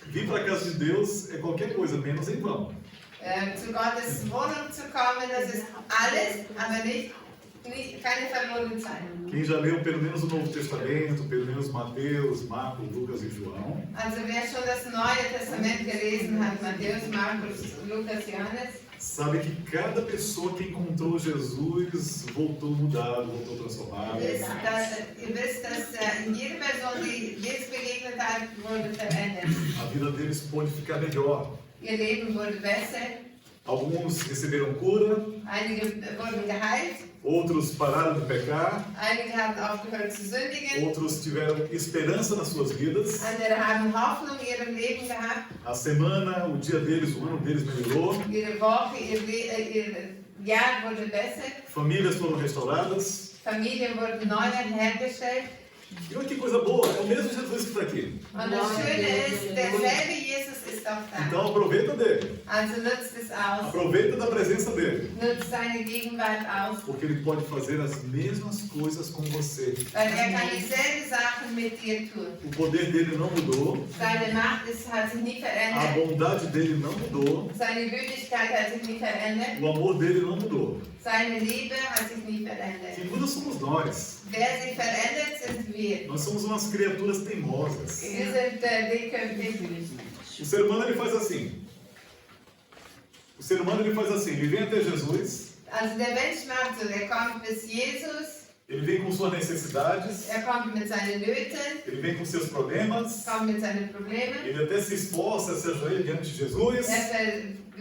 vir para a casa de Deus é qualquer coisa, menos em vão. Zu Gottes Wohnung zu kommen, das ist alles, aber keine verlorene Zeit. Quem já leu pelo menos o Novo Testamento, pelo menos Mateus, Marcos, Lucas e João, Also wer schon das Neue Testament gelesen hat, Matthäus, Markus, Lukas, Johannes, sabe que cada pessoa que encontrou Jesus voltou mudado, voltou transformado. ihr wisst, dass jede Person, die Jesus begegnet hat, wurde verändert. A vida deles pôde ficar melhor. Ihr Leben wurde besser, Alguns receberam cura, einige wurden geheilt, outros pararam de pecar, einige haben aufgehört zu sündigen, outros tiveram esperança nas suas vidas. andere haben Hoffnung in ihrem Leben gehabt, A semana, o dia deles, o ano deles melhorou. ihre Woche, ihr Jahr wurde besser, Famílias foram restauradas. Familien wurden neu hergestellt. E olha que coisa boa, é o mesmo Jesus que está aqui. Und das Schöne ist, derselbe Jesus ist auch da. Então aproveita dele, Also nutzt es aus, aproveita da presença dele, nutzt seine Gegenwart aus, porque ele pode fazer as mesmas coisas com você. weil kann dieselben Sachen mit dir tun. O poder dele não mudou, Seine Macht hat sich nie a verändert, bondade dele não mudou, seine Gütigkeit hat sich nie verändert, o amor dele não mudou. seine Liebe hat sich nie Quem verändert. muda somos nós. Wer sich verändert, sind wir. Nós somos umas criaturas teimosas. Wir sind dickköpfig. O ser humano ele faz assim. O ser humano ele faz assim. Ele vem até Jesus, Also der Mensch macht so, der kommt bis Jesus, ele vem com suas necessidades, kommt mit seinen Nöten, ele vem com seus problemas, kommt mit seinen Problemen. ele até se esforça, se ajoelha diante de Jesus.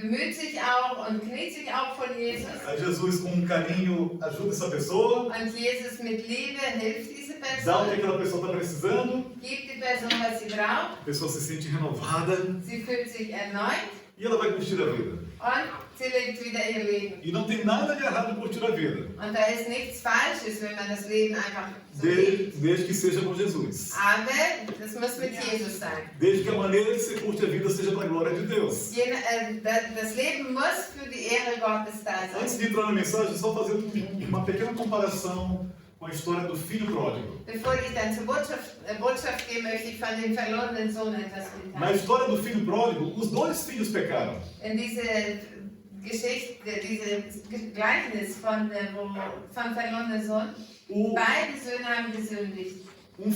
Bemüht sich auch und kniet sich auch vor Jesus. Aí Jesus com carinho ajuda essa pessoa, Und Jesus mit Liebe hilft diese dá o que Person, aquela pessoa está precisando, gibt die Person, was sie braucht. a pessoa se sente renovada Sie fühlt sich erneut e ela vai curtir a vida. und sie lebt wieder ihr Leben. E não tem nada de errado em curtir a vida, Und da ist nichts Falsches, wenn man das Leben einfach so lebt. desde que seja com Jesus. Aber das muss mit Jesus sein. Desde que a maneira que você curte a vida seja para a glória de Deus. Das Leben muss für die Ehre Gottes da sein. Antes de entrar na mensagem, só fazer uma pequena comparação com a história do filho pródigo. Bevor ich dann zur Botschaft gehe, möchte ich von dem verlorenen Sohn etwas Na mitteilen. história do filho pródigo, os dois filhos pecaram. In diese Geschichte, dieses Gleichnis von verlorenen Sohn, O, beide Söhne haben gesündigt.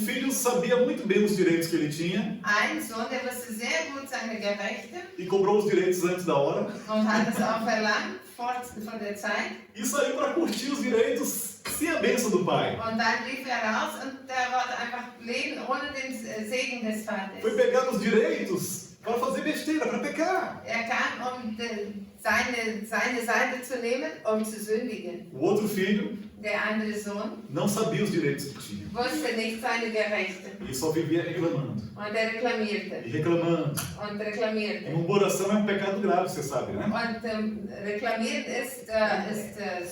filho sabia muito bem os direitos que ele tinha Ein Sohn, der wusste sehr gut seine Rechte e cobrou os direitos antes da hora und hat es auch verlangt vor der Zeit. e saiu para curtir os direitos sem a bênção do pai. Und dann lief er raus und er wollte einfach leben ohne den Segen des Vaters. Foi pegar os direitos para fazer besteira, para pecar. Er kam, seine Seite zu nehmen, zu sündigen. O outro filho Der andere Sohn não sabia os direitos que tinha wusste nicht seine Rechte e só vivia reclamando und er reklamierte e reclamando. und reklamierte. Murmuração é um pecado grave, você sabe, né? Und reklamiert ist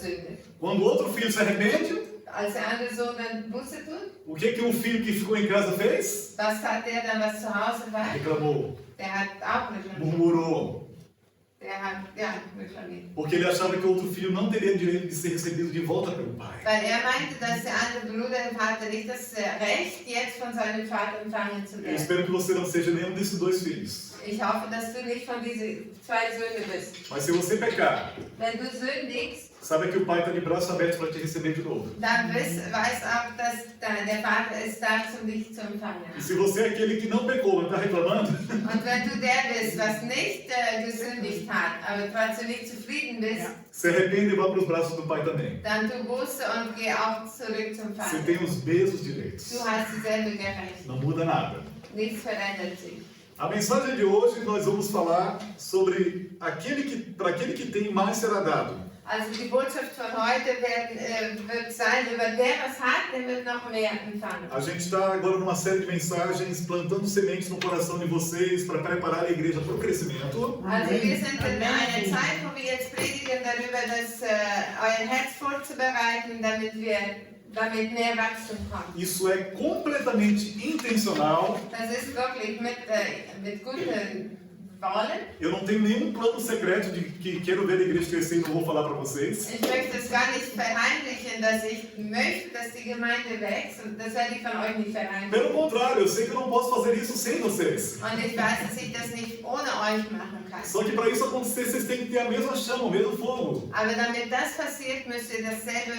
Sünde. Quando o outro filho se arrepende, Als der andere Sohn dann Buße tut, o que o filho que ficou em casa fez? was hat der dann, was zu Hause war? Reclamou, Der hat auch reklamiert. murmurou, Der hat, ja, reklamiert. porque ele achava que o outro filho não teria direito de ser recebido de volta pelo pai. Weil er meinte, dass der andere Bruder im Vater nicht das Recht jetzt von seinem Vater empfangen zu Eu werden. espero que você não seja nenhum desses dois filhos. Ich hoffe, dass du nicht von diesen zwei Söhnen bist. Mas se você pecar, Wenn du sündigst, saiba que o pai está de braços abertos para te receber de novo. dann weiß auch, dass der Vater ist da, um dich zu empfangen. E se você é aquele que não pecou, mas está reclamando, Und wenn du der bist, was nicht gesündigt hat, aber trotzdem nicht zufrieden bist, se arrepende e vá para os braços do pai também. dann tu Buße und geh auch zurück zum Você Vater. tem os mesmos direitos. Du hast dieselbe Gerecht. Não muda nada. Nichts verändert sich. A mensagem de hoje nós vamos falar sobre para aquele que tem mais será dado. Also die Botschaft von heute wird sein, über der was hat, der wird noch mehr empfangen. A gente está agora numa série de mensagens plantando sementes no coração de vocês para preparar a igreja para o crescimento. Also wir sind in einer Zeit, wo wir jetzt predigen darüber, euer Herz vorzubereiten, damit mehr Wachstum kommt. Isso é completamente intencional Das ist wirklich mit gutem wollen. Eu não tenho nenhum plano secreto de que quero ver a igreja crescer e não vou falar para vocês. Ich möchte es gar nicht verheimlichen, dass ich möchte, dass die Gemeinde wächst, und das werde ich von euch nicht verheimlichen. Pelo contrário, eu sei que eu não posso fazer isso sem vocês. Und ich weiß, dass ich das nicht ohne euch machen kann. Só que para isso acontecer, vocês têm que ter a mesma chama, o mesmo fogo. Aber damit das passiert, müsst ihr dasselbe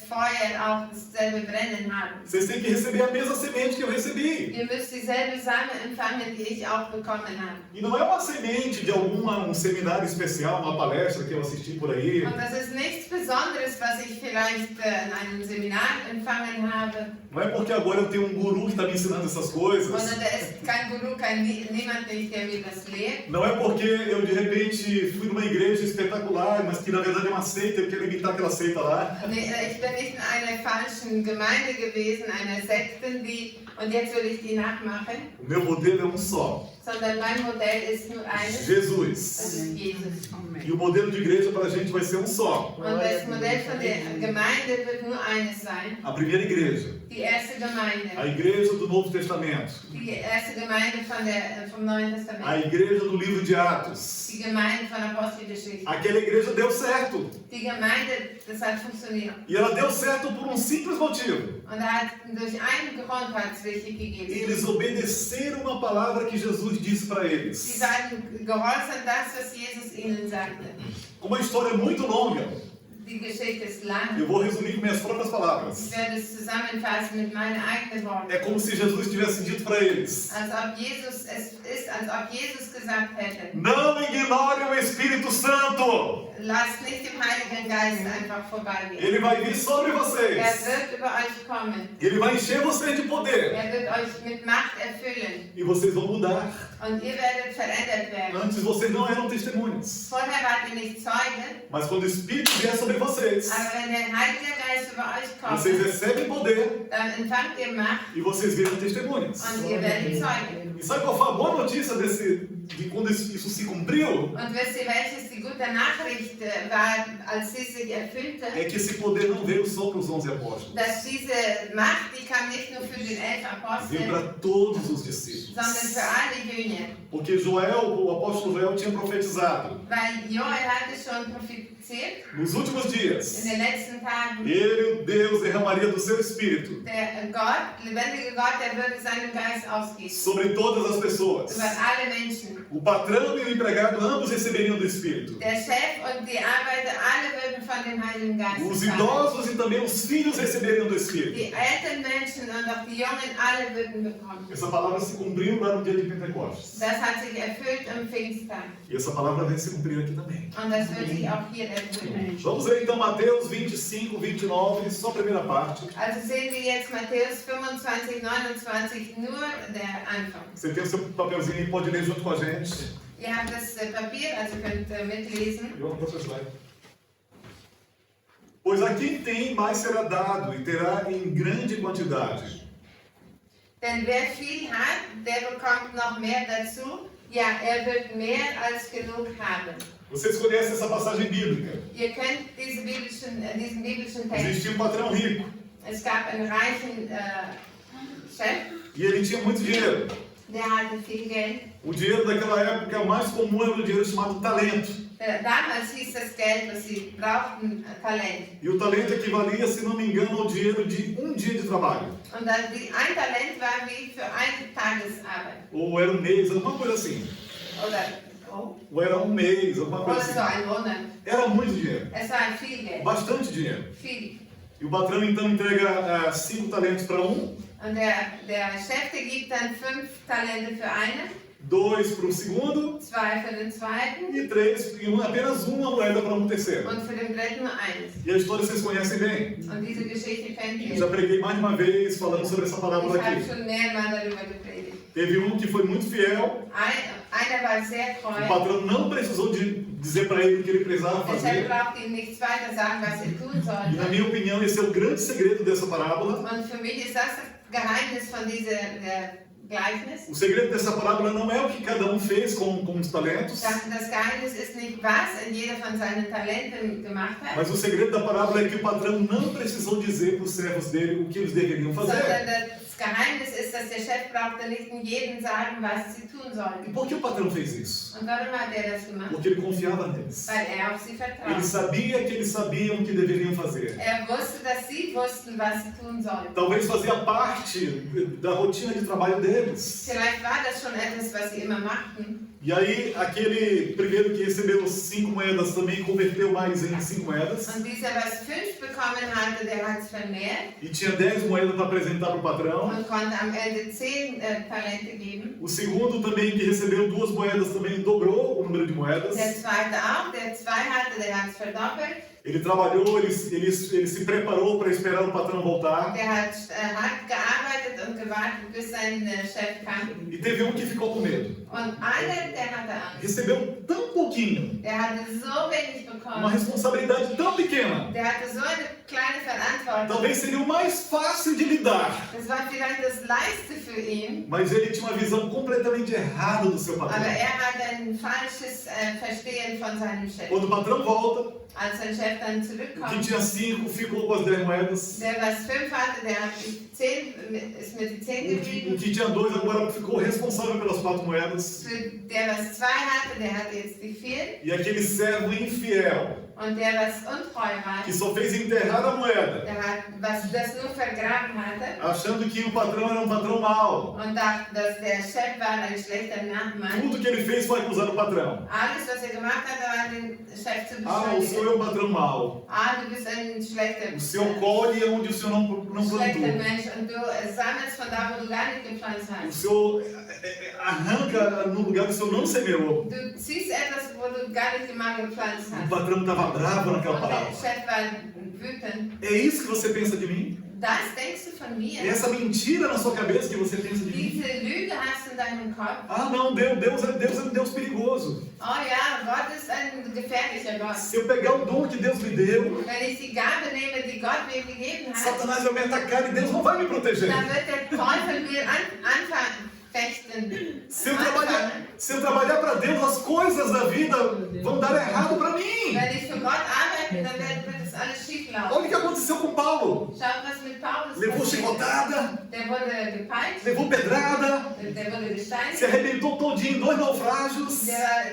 Feuer, auch dasselbe Brennen haben. Vocês têm que receber a mesma semente que eu recebi. Ihr müsst dieselbe Same empfangen, die ich auch bekommen habe. E não é uma semente de um seminário especial, uma palestra que eu assisti por aí. Und das ist nichts Besonderes, was ich vielleicht in einem Seminar empfangen habe. Não é porque agora eu tenho um guru que está me ensinando essas coisas. Sondern da ist kein Guru, niemand nicht, der mir das lehrt. Não é porque eu de repente fui numa igreja espetacular, mas que na verdade é uma seita, eu quero imitar aquela seita lá. Ich bin nicht in einer falschen Gemeinde gewesen, einer Sekte, und jetzt will ich die nachmachen. O meu modelo é um só. Sondern mein Modell ist nur eines. Jesus. Das ist Jesus. E o modelo de igreja para a gente vai ser um só. Und das Modell von der Gemeinde wird nur eines sein. A primeira igreja. Die erste Gemeinde. A igreja do Novo Testamento. Die erste Gemeinde vom Neuen Testament. A igreja do livro de Atos. Die Gemeinde von Apostelgeschichte. Aquela igreja deu certo. Die Gemeinde, das hat funktioniert. E ela deu certo por um simples motivo. Und durch einen Grund hat es richtig gegeben. Eles obedeceram uma palavra que Jesus disse para eles. Sie waren gehorsam das, was Jesus ihnen sagte. Uma história muito longa. Die Geschichte ist lang. Eu vou resumir com minhas próprias palavras. Ich werde es zusammenfassen mit meinen eigenen Worten. É como se Jesus tivesse dito para eles: Als ob Jesus gesagt hätte: Não ignore o Espírito Santo. Lasst nicht dem Heiligen Geist einfach vorbeigehen. Ele vai vir sobre vocês. Wird über euch kommen. Ele vai encher vocês de poder. Wird euch mit Macht erfüllen. E vocês vão mudar. Und ihr werdet verändert werden. Antes vocês não eram testemunhas. Vorher wart ihr nicht Zeugen. Mas quando o Espírito vier sobre vocês, Aber wenn der Heilige Geist über euch kommt, vocês recebem poder dann empfangt ihr Macht e vocês viram testemunhas. und ihr werdet Zeugen. E sabe qual foi a boa notícia de quando isso se cumpriu? Und wisst ihr, welches die gute Nachricht war, als sie sich erfüllte? É que esse poder não veio só para os 11 apóstolos. Dass diese Macht, die kam nicht nur für den 11 Veio Apostel, para todos os discípulos. sondern für alle Jünger. Porque Joel, o apóstolo Joel, tinha profetizado. Weil Joel hatte schon propheziert, Nos últimos dias, in den letzten Tagen, ele, Deus, derramaria do seu Espírito der Gott, lebendige Gott, der würde seinen Geist ausgießen. sobre todas as pessoas. Über alle Menschen. O patrão e o empregado ambos receberiam do Espírito. Der Chef und die Arbeiter, alle würden von dem Heiligen Geist Os empfangen. idosos e também os filhos receberiam do Espírito. Die älteren Menschen und auch die Jungen, alle würden bekommen. Essa palavra se cumpriu lá no dia de Pentecostes. Das hat sich erfüllt am Pfingsttag. E essa palavra vai se cumprir aqui também. Und das wird sich auch hier erfüllen. Vamos ver então Mateus 25, 29, só a primeira parte. Also sehen wir jetzt Matthäus 25, 29, nur der Anfang. Você tem o seu papelzinho e pode ler junto com a gente. Ihr habt das Papier, also könnt mitlesen. Eu vou passar o slide. Pois a quem tem, mais será dado, e terá em grande quantidade. Denn wer viel hat, der bekommt noch mehr dazu. Ja, wird mehr als genug haben. Vocês conhecem essa passagem bíblica? Ihr kennt diesen biblischen Text. Existia um patrão rico. Es gab einen reichen Chef, E ele tinha muito dinheiro. der hatte viel Geld. O dinheiro daquela época mais comum era o dinheiro chamado talento. Damals hieß das Geld, was sie brauchten, Talent. E o talento equivalia, se não me engano, ao dinheiro de um dia de trabalho. Und dann ein Talent war wie für eine Tagesarbeit. Ou era um mês, alguma coisa assim. Ou era um mês, alguma Oder coisa so assim. ein Monat. Era muito dinheiro. Es war viel Geld. Bastante dinheiro. Viel. E o patrão então entrega 5 talentos para um, Und der Chef, der gibt dann 5 Talente für einen, 2 para o segundo 2 für den zweiten e 3 e apenas uma moeda para um terceiro. und für den dritten nur eines. E a história vocês conhecem bem. Und diese Geschichte kennt Eu ihr. já preguei mais de uma vez falando sobre essa Ich parábola habe aqui. schon mehrmals darüber gepredigt. Teve um que foi muito fiel. Einer war sehr O treu. patrão não precisou de dizer para ele o que ele precisava Der Chef fazer. braucht ihm nichts weiter sagen, was er tun E na sollte. minha opinião, esse é o grande segredo dessa parábola. Und für mich ist das Geheimnis von diesem Gleichnis. O segredo dessa parábola não é o que cada um fez com os talentos, Das Geheimnis ist nicht, was jeder von seinen Talenten gemacht hat, mas o segredo da parábola é que o patrão não precisou dizer para os servos dele o que eles deveriam sondern fazer. das Das Geheimnis ist, dass der Chef brauchte nicht jedem sagen, was sie tun E sollten. por que o patrão fez isso? Und warum hat er das gemacht? Porque ele confiava neles. Weil er auf sie Ele vertraut. sabia que eles sabiam o que deveriam fazer. Er wusste, dass sie wussten, was sie tun sollten. Talvez fazia parte da rotina de trabalho deles. Vielleicht war das schon etwas, was sie immer machten. E aí, aquele primeiro que recebeu 5 moedas também converteu mais em 5 moedas. Und dieser, was 5 bekommen hatte, der hat es vermehrt E tinha 10 moedas para apresentar para o patrão. und konnte am Ende 10 Talente geben. O segundo também, que recebeu 2 moedas, também dobrou o número de moedas. Der zweite auch, der 2 hatte, der hat es verdoppelt. Ele trabalhou, ele se preparou para esperar o patrão voltar. Der hat hart gearbeitet und gewartet, bis sein Chef kam. E teve um que ficou com medo. Und einer, der hatte Angst. Recebeu tão pouquinho, Der hatte so wenig uma bekommen. responsabilidade tão pequena. Der hatte so eine kleine Verantwortung. Talvez seria o mais fácil de lidar. Das war vielleicht das Leichte für ihn. Mas ele tinha uma visão completamente errada do seu Aber patrão. er hat ein falsches Verstehen von seinem Chef. Quando o patrão volta, Als sein Chef dann o que zurückkommt, tinha 5 ficou com as 10 moedas. der was 5 hatte, der hat die 10, ist mit den 10 O geblieben. que tinha 2 agora ficou responsável pelas 4 moedas. Für der was 2 hatte, der hat jetzt die 4. E aquele servo infiel, Und der was untreu war, que só fez enterrar a moeda, der hat was das nur vergraben hatte achando que o patrão era um patrão mau. und dachte, dass der Chef war ein schlechter Nachmann. Tudo que ele fez foi acusar o patrão. Alles, was er gemacht hat, war den Chef zu Ah, o senhor beschuldigen. é um patrão mau. Ah, du bist ein schlechter, O senhor colhe onde o senhor não schlechter plantou. Mensch und du sammelst von da, wo du gar nicht gepflanzt O hast. senhor arranca no lugar que o senhor não semeou. Du ziehst etwas, wo du gar nicht mal gepflanzt O hast. patrão estava bravo naquela Und der palavra. Chef war wütend. É isso que você pensa de mim? Das denkst du von mir? É essa mentira na sua cabeça que você pensa de mim? Diese Lüge hast du in deinem Kopf? Ah, não, Deus é um Deus perigoso. Oh ja, Gott ist ein gefährlicher Gott. Se eu pegar o dom que Deus me deu, Wenn ich die Gabe nehme, die Gott mir gegeben hat, Satanás vai me atacar e Deus não vai me proteger. dann wird der Teufel mir anfangen. Se eu trabalhar para Deus, as coisas da vida vão dar errado para mim. Wenn ich für Gott arbeite, dann wird es alles schief laufen. Olha o que aconteceu com Paulo. Schaut, was mit Paulus Levou passiert. chicotada, Der wurde gepeitscht, levou pedrada, der wurde gesteinigt. se arrebentou todinho em 2 naufrágios Der war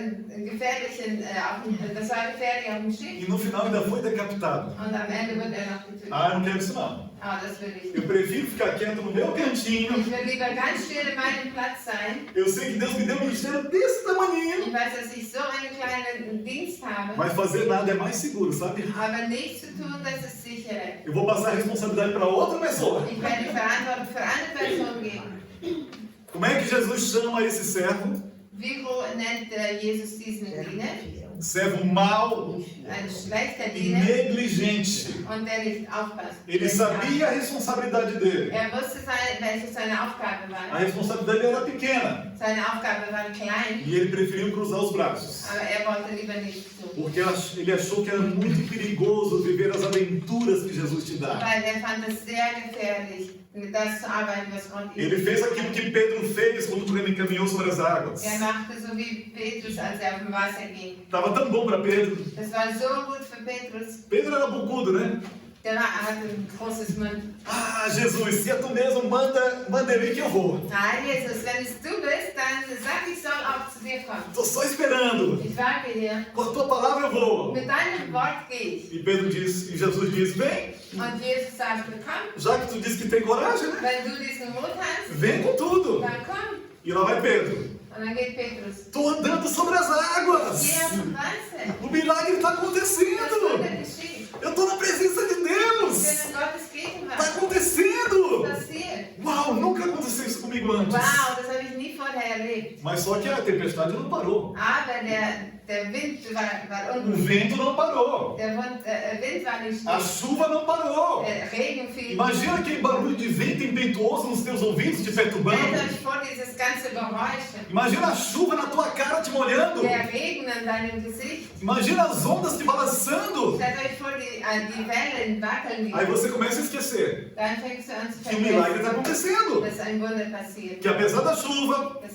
das war gefährlich auf dem Schiff e no final ainda foi decapitado. und am Ende wird er noch getötet. Ah, eu não quero isso não. Aber das will ich Eu nicht. prefiro ficar quieto no meu cantinho. Ich will lieber ganz still in meinem Platz sein. Eu sei que Deus me deu um ministério desse tamanho. Ich weiß, dass ich so einen kleinen Dienst habe, Mas fazer nada é mais seguro, sabe? aber nichts zu tun, das ist sicherer. Eu vou passar a responsabilidade para outra pessoa. Ich werde die Verantwortung für eine Person geben. Como é que Jesus chama esse servo? Wie nennt Jesus diesen Diener? Servo mau Ein schlechter e Diener negligente. und der nicht aufpasst. Ele sabia a responsabilidade dele. Er wusste, welche seine Aufgabe A war. responsabilidade era pequena. Seine Aufgabe war klein, E ele preferiu cruzar os braços. aber er wollte lieber nicht tun. Porque ele achou que era muito perigoso viver as aventuras que Jesus te dá. Weil er fand es sehr gefährlich, das zu arbeiten, was Gott ihm Ele fez aquilo que Pedro fez quando ele caminhou sobre as águas. Er machte so wie Petrus, als er auf dem Wasser ging. Estava tão bom para Pedro. Das war so gut für Petrus. Pedro era bocudo, né? Der hatte ein großes Mund. Ah, Jesus, se é tu mesmo, manda ele que eu vou. Nein, Jesus, wenn es du bist, dann sag, ich soll auch zu dir kommen. Estou só esperando. Ich warte hier. Com a tua palavra eu vou. Mit deinem Wort gehe ich. E Jesus disse, vem. Und Jesus sagte, komm, Já que tu disse que tem coragem, né? wenn du diesen Mut hast, Vem com tudo. dann komm. E lá vai Pedro. Und dann geht Petrus. Estou andando sobre as águas. Geh auf dem Wasser. O milagre está Das acontecendo. Wunder geschieht. Eu estou na presença de Ich Deus. bin in Gottes Está Gegenwart. acontecendo. Was passiert? Uau, nunca aconteceu isso comigo antes. Wow, das habe ich nie vorher erlebt. Mas só que a tempestade não parou. Aber der Wind war O unten. vento não parou. Der Wind war nicht A still. chuva não parou. Der Regen fiel. Imagina aquele barulho de vento impetuoso nos teus ouvidos, te Stellt perturbando. euch vor, dieses ganze weiße Geräusche. Imagina a chuva na tua cara te molhando. Der Regen an deinem Gesicht. Imagina as ondas te balançando. Stellt euch vor, die Wellen wackeln Aí wieder. você começa a esquecer Dann fängst du an zu que o milagre está vergessen, acontecendo. dass ein Wunder passiert. Que apesar da chuva, Dass,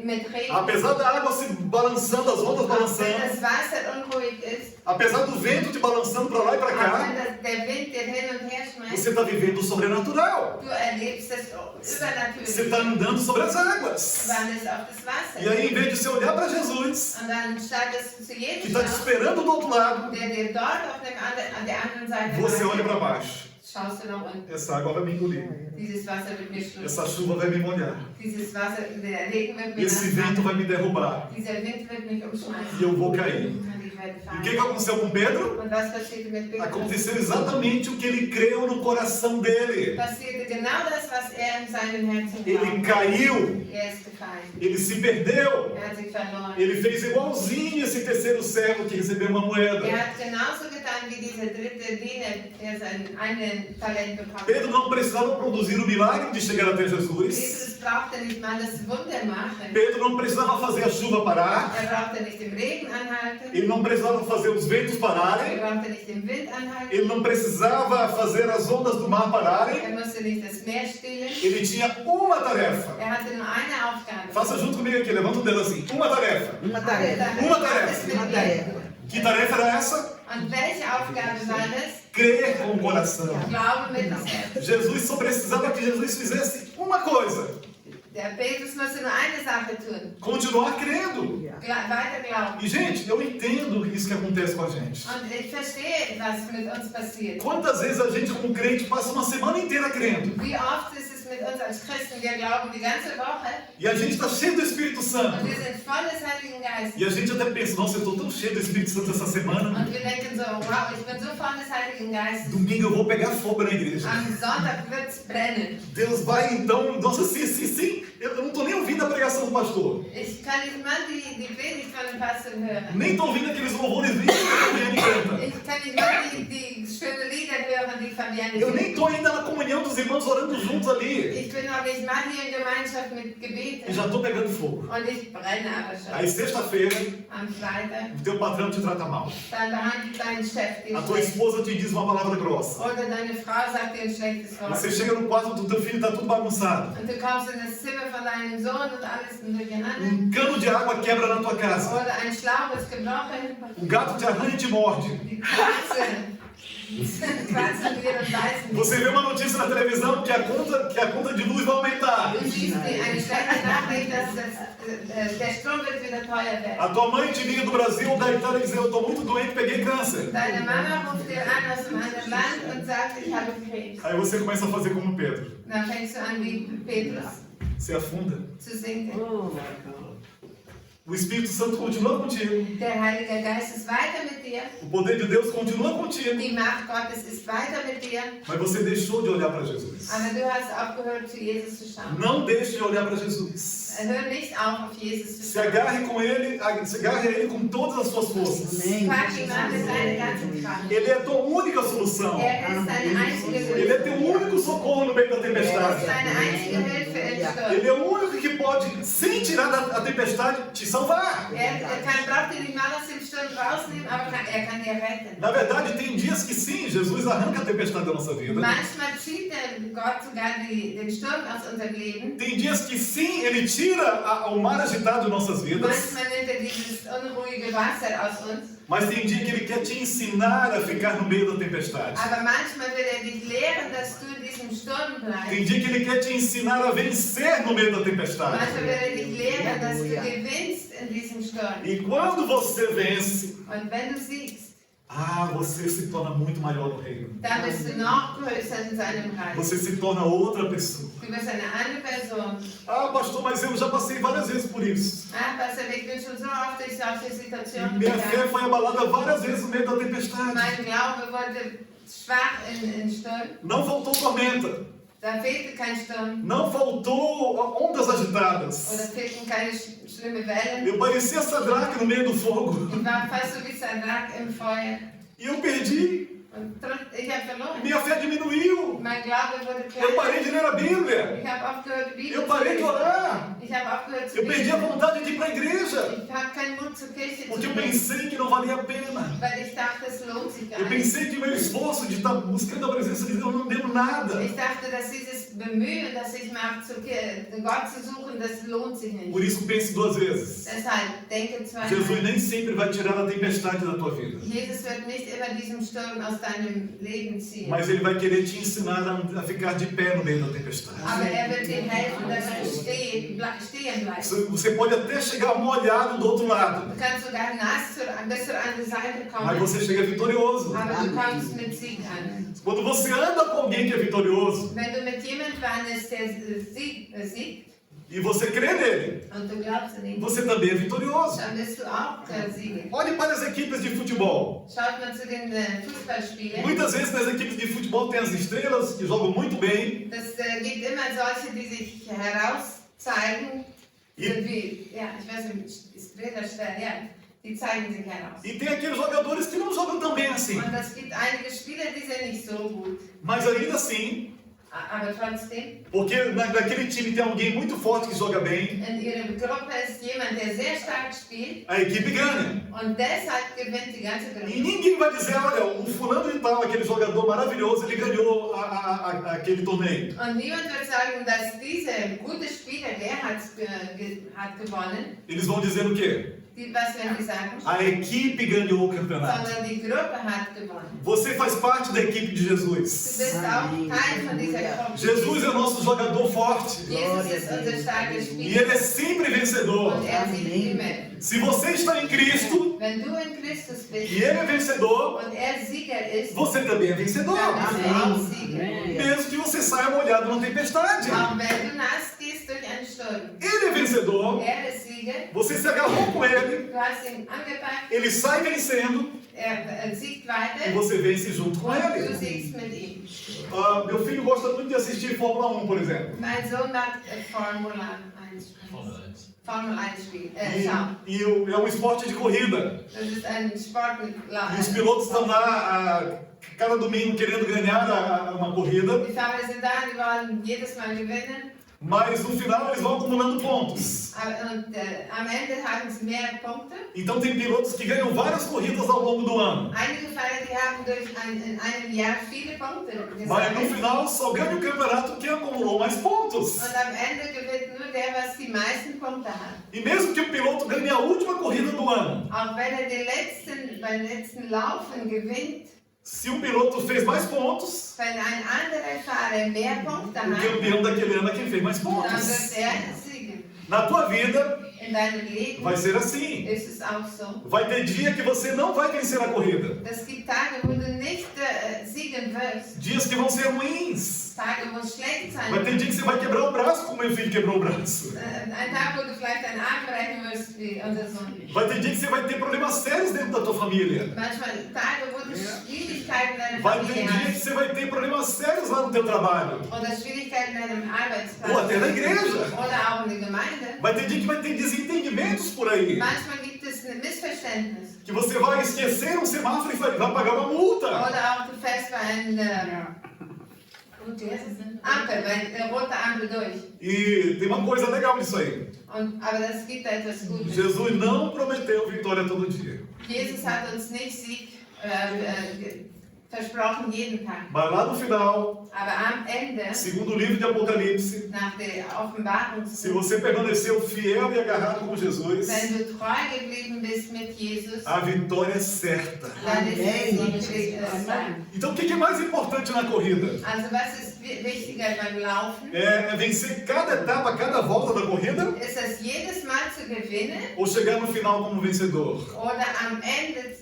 mit Regen, apesar da água se balançando, as ondas auch wenn balançando, das Wasser unruhig ist, apesar do vento te balançando para lá e para auch cá, wenn der Wind dir hin und her schmeißt, você está vivendo o sobrenatural. du erlebst das Você Übernatürliche. está andando sobre as águas. Wandelst auf das Wasser. E aí, em vez de você olhar para Jesus, Und dann statt dass du zu que Jesus está te schaust, esperando do outro lado, der dir dort an der anderen Seite você olha wartet, para baixo. schaust du nach unten. Essa água vai me engolir. Dieses Wasser wird mir schlucken. Essa chuva vai me molhar. Dieses Wasser, der Regen wird E mir esse nass vento machen. vai me derrubar. Dieser Wind wird mich umschmeißen. E eu vou cair. Und ich werde E o que fallen. aconteceu com Pedro? Und was passierte mit Petrus? Aconteceu exatamente o que ele creu no coração dele. Passierte genau das, was in seinem Herzen Ele glaubte. caiu. Ist gefallen. Ele se perdeu. Hat sich verloren. Ele fez igualzinho esse terceiro servo que recebeu uma moeda. Hat genauso getan wie dieser dritte Diener, der einen Talent bekommen hat. Pedro não precisava produzir o milagre de chegar até Jesus. Petrus brauchte nicht mal das Wunder machen. Pedro não precisava fazer a chuva parar. Brauchte nicht den Regen anhalten. Ele não precisava fazer os ventos pararem. Brauchte nicht den Wind anhalten. Ele não precisava fazer as ondas do mar pararem. Musste nicht das Meer stillen. Ele tinha uma tarefa. Hatte nur eine Aufgabe. Faça junto comigo aqui, levanta o dedo assim. Uma tarefa. Uma tarefa. Uma tarefa. Uma tarefa. Que tarefa era essa? Und welche Aufgabe war das? Crer com o coração. Glauben mit dem Herzen. Jesus só precisava que Jesus fizesse uma coisa. Der Petrus musste nur eine Sache tun. Continuar crendo. Weiter glauben. E, gente, eu entendo isso que acontece com a gente. Und ich verstehe, was mit uns passiert. Quantas vezes a gente, como crente, passa uma semana inteira crendo? Wie oft ist es mit uns als Christen, wir glauben die ganze Woche E a gente está cheio do Espírito Santo. und wir sind voll des Heiligen Geistes. E a gente até pensa, nossa, eu estou tão cheio do Espírito Santo essa semana. Und wir denken so, wow, ich bin so voll des Heiligen Geistes. Domingo eu vou pegar fogo na igreja. Am Sonntag wird es brennen. Deus vai então, nossa, sim. Eu não estou nem ouvindo a pregação do pastor. Ich kann nicht mal die Predigt von dem Pastor hören. Nem estou ouvindo aqueles louvores lindos que a Fabiane canta. Ich kann nicht mal die schönen Lieder hören, die Fabiane Eu nem singt. estou ainda na comunhão dos irmãos orando juntos ali. Ich bin noch nicht mal hier in Gemeinschaft mit E Gebeten. já estou pegando fogo. Und ich brenne aber schon. Aí sexta-feira, Am Freitag, o teu patrão te trata mal. dann behandelt dein Chef dich A tua schlecht. esposa te diz uma palavra grossa. Oder deine Frau sagt dir ein schlechtes Wort. Você chega no quarto do teu filho e está tudo bagunçado. Und du kommst in das Zimmer von deinem Sohn und alles durcheinander. Cano de água quebra na tua casa. Oder ein Schlauch ist gebrochen. O gato te arranha e te morde. Die Katzen kratzen dir und beißen dich. Você vê uma notícia na televisão que a conta de luz vai aumentar. Du siehst eine schlechte Nachricht, dass der Strom wird wieder teuer werden. A tua mãe te liga do Brasil ou da Itália e diz, eu estou muito doente, peguei câncer. Deine Mama ruft dir an aus einem anderen Land und sagt, ich habe Krebs. Aí você começa a fazer como Pedro. Dann fängst du an wie Petrus Você afunda. zu sinken. Oh, my God. O Espírito Santo continua contigo. Der Heilige Geist ist weiter mit dir. O poder de Deus continua contigo. Die Macht Gottes ist weiter mit dir. Mas você deixou de olhar para Jesus. Aber du hast aufgehört, zu Jesus zu schauen. Não deixe de olhar para Jesus. Hör nicht auf Jesus zu Se schauen. agarre com ele, se agarre a ele com todas as suas forças. Amém. Pack ihn an mit deiner ganzen Kraft. Ele é a tua única solução. Ist deine einzige Ele é teu Lösung. único socorro no meio da Ist tempestade. deine einzige Hilfe im Sturm. Ele é o único que pode, sem tirar da tempestade, te salvar. Braucht dir nicht mal aus dem Sturm rausnehmen, aber er kann dir retten. Na verdade, tem dias que sim, Jesus arranca a tempestade da nossa vida. Manchmal zieht Gott sogar den Sturm aus unserem Leben. Tem dias que sim, Ele tira o mar agitado de nossas vidas. Manchmal nimmt dieses unruhige Wasser aus uns. Mas tem dia que Ele quer te ensinar a ficar no meio da tempestade. Aber manchmal will dich lehren, dass du in diesem Sturm bleibst. Tem dia que Ele quer te ensinar a vencer no meio da tempestade. Manchmal will dich lehren, dass du gewinnst in diesem Sturm. E quando você vence, Und wenn du siegst, você se torna muito maior no reino. dann bist du noch größer in seinem Reich. Você se torna outra pessoa. Du bist eine andere Person. Pastor, mas eu já passei várias vezes por isso. Pastor, ich bin schon so oft durch solche Situationen Minha fé gegangen. foi abalada várias vezes no meio da tempestade. Mein Glaube wurde schwach in Sturm. Não faltou tormenta. Da fehlte kein Sturm. Não faltou ondas agitadas. Oder fehlten keine schlimme Wellen. Eu parecia Sadraque no meio do fogo. Ich war fast so wie Sadrach im Feuer. E eu perdi. Und ich habe verloren. Minha fé diminuiu. Mein Glaube wurde Eu parei kleiner. de ler a Bíblia. Ich habe aufgehört, die Bibel Eu zu parei de lesen. orar. Ich habe zu Eu perdi a beten. vontade de ir para a igreja. Ich habe keinen Mut zur Kirche zu Porque eu gehen, pensei que não valia a pena. weil ich dachte, es lohnt sich gar Eu nicht. pensei que o meu esforço de estar buscando a presença de Deus não deu nada. Ich dachte, dass dieses Bemühen, das ich mache, Gott zu suchen, das lohnt sich Por nicht. isso pense duas vezes. Deshalb denke Jesus zweimal. nem sempre vai tirar a tempestade da tua vida. Jesus wird nicht immer diesen Sturm aus deinem Leben ziehen. Mas Ele vai querer te ensinar a ficar de pé no meio da tempestade. Aber er wird dir helfen, dass du stehen bleibst. Você pode até chegar molhado do outro lado, Du kannst sogar nass bis zur anderen Seite mas kommen, você chega vitorioso. aber du kommst mit Sieg an. Quando você anda com alguém que é vitorioso Wenn du mit jemandem wanderst, der siegt, e você crê nele, und du glaubst an ihn, você também é vitorioso. dann bist du auch der Sieger. Olhe para as equipes de futebol. Schaut mal zu den Fußballspielen. Muitas vezes nas equipes de futebol tem as estrelas que jogam muito bem Das gibt immer solche, die sich herauszeigen, sind wie, ja, ich weiß nicht, Trainerstellen, ja, die zeigen sich heraus. e tem aqueles jogadores que não jogam tão bem assim. Und es gibt einige Spieler, die sind nicht so gut. Mas ainda assim, Aber trotzdem, porque naquele time tem alguém muito forte que joga bem, in ihrer Gruppe ist jemand, der sehr stark spielt a equipe ganha. und deshalb gewinnt die ganze E Gruppe. ninguém vai dizer, olha, o fulano de tal, aquele jogador maravilhoso, ele ganhou aquele torneio. Und niemand wird sagen, dass dieser gute Spieler, der hat gewonnen. Eles vão dizer o quê? Was werden die sagen? A equipe ganhou o campeonato. Sondern die Gruppe hat gewonnen. Você faz parte da equipe de Du Jesus. bist auch Teil von dieser Gruppe. Jesus é o nosso jogador forte. Jesus ist unser starker E Spieler ele é sempre vencedor. und er siegt immer. Se você está em Cristo Wenn du in Christus bist e ele é vencedor, und er Sieger ist, você também é vencedor. dann bist du auch Sieger. Mesmo que você saia molhado na tempestade. Auch wenn du nass gehst durch einen Sturm. Ele é vencedor. Er ist Sieger. Você se agarrou com ele. Du hast ihn angepackt. Ele sai vencendo Er siegt e weiter você vence junto com und du ele. siegst mit ihm. Meu filho gosta muito de assistir Fórmula 1, por exemplo. Mein Sohn mag Formula 1 Spiel. Schauen. É um esporte de corrida. Das ist ein E os pilotos estão lá cada domingo querendo ganhar uma corrida, Die Fahrer sind da, die wollen jedes Mal gewinnen. mas no final eles vão acumulando pontos. Und am Ende haben sie mehr Punkte. Então tem pilotos que ganham várias corridas ao longo do ano, Einige Fahrer, die haben in einem Jahr viele Punkte mas no gesammelt. final só ganha o campeonato quem acumulou mais pontos. Und am Ende gewinnt nur der, was die meisten Punkte hat. E mesmo que o piloto ganhe a última corrida do ano, Auch wenn er beim letzten Laufen gewinnt, se um piloto fez mais pontos, wenn ein anderer Fahrer mehr Punkte o hat, campeão daquele ano é quem fez mais dann pontos. wird er siegen. Na tua vida In deinem Leben vai ser assim. ist es auch so. Vai ter dia que você não vai vencer a corrida. Es gibt Tage, wo du nicht siegen wirst. Dias que vão ser ruins. Tage, wo es schlecht sein Vai ter wird. dia que você vai quebrar o braço como meu filho quebrou o braço. Ein Tag, wo du vielleicht einen Arm brechen wirst, wie unser Sohn. Vai ter dia que você vai ter problemas sérios dentro da tua família. Manchmal Tage, wo du Schwierigkeiten in deiner Vai ter Familie dia que hast. você vai ter problemas sérios lá no teu trabalho. Oder Schwierigkeiten in deinem Arbeitsplatz. Ou até na igreja. Oder auch in der Gemeinde. Vai ter dia que vai ter desentendimentos por aí. Manchmal gibt es ein Missverständnis. Que você vai esquecer um semáforo e vai pagar uma multa. Oder auch du fährst bei einer Ampel, bei der roten Ampel durch. E tem uma coisa legal nisso aí. Aber es gibt da etwas Gutes. Jesus não prometeu vitória todo dia. Jesus hat uns nicht Sieg versprochen jeden Tag. Mas lá no final, Aber am Ende, segundo o livro de Apocalipse, nach der Offenbarung, se você permaneceu fiel e agarrado com Jesus, wenn du treu geblieben bist mit Jesus, a vitória é certa. dann ist es Sieg. Então o que é mais importante na corrida? Also was ist wichtiger beim Laufen? É vencer cada etapa, cada volta da corrida? Ist es jedes Mal zu gewinnen Ou chegar no final como vencedor? oder am Ende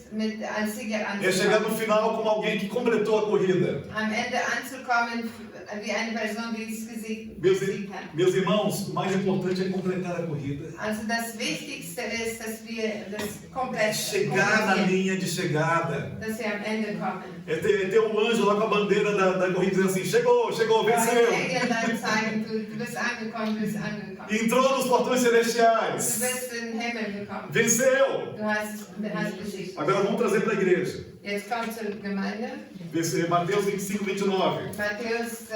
als Sieger É chegar anzukommen? no final como alguém que completou a corrida. Am Ende anzukommen wie eine Person, die es gesiegt hat. Meus irmãos, o mais importante é completar a corrida. Also das Wichtigste ist, dass wir das komplett Chegar na linha de chegada. dass wir am Ende kommen. É ter um anjo lá com a bandeira da corrida dizendo assim, chegou, Die venceu. Engel dann zeigen, du bist angekommen, du bist angekommen. Entrou nos portões Du celestiais. bist in den Himmel gekommen. Venceu. Du hast besiegt. Agora vamos trazer para a igreja. Jetzt kommt zur Gemeinde. Mateus 25, 29. Matthäus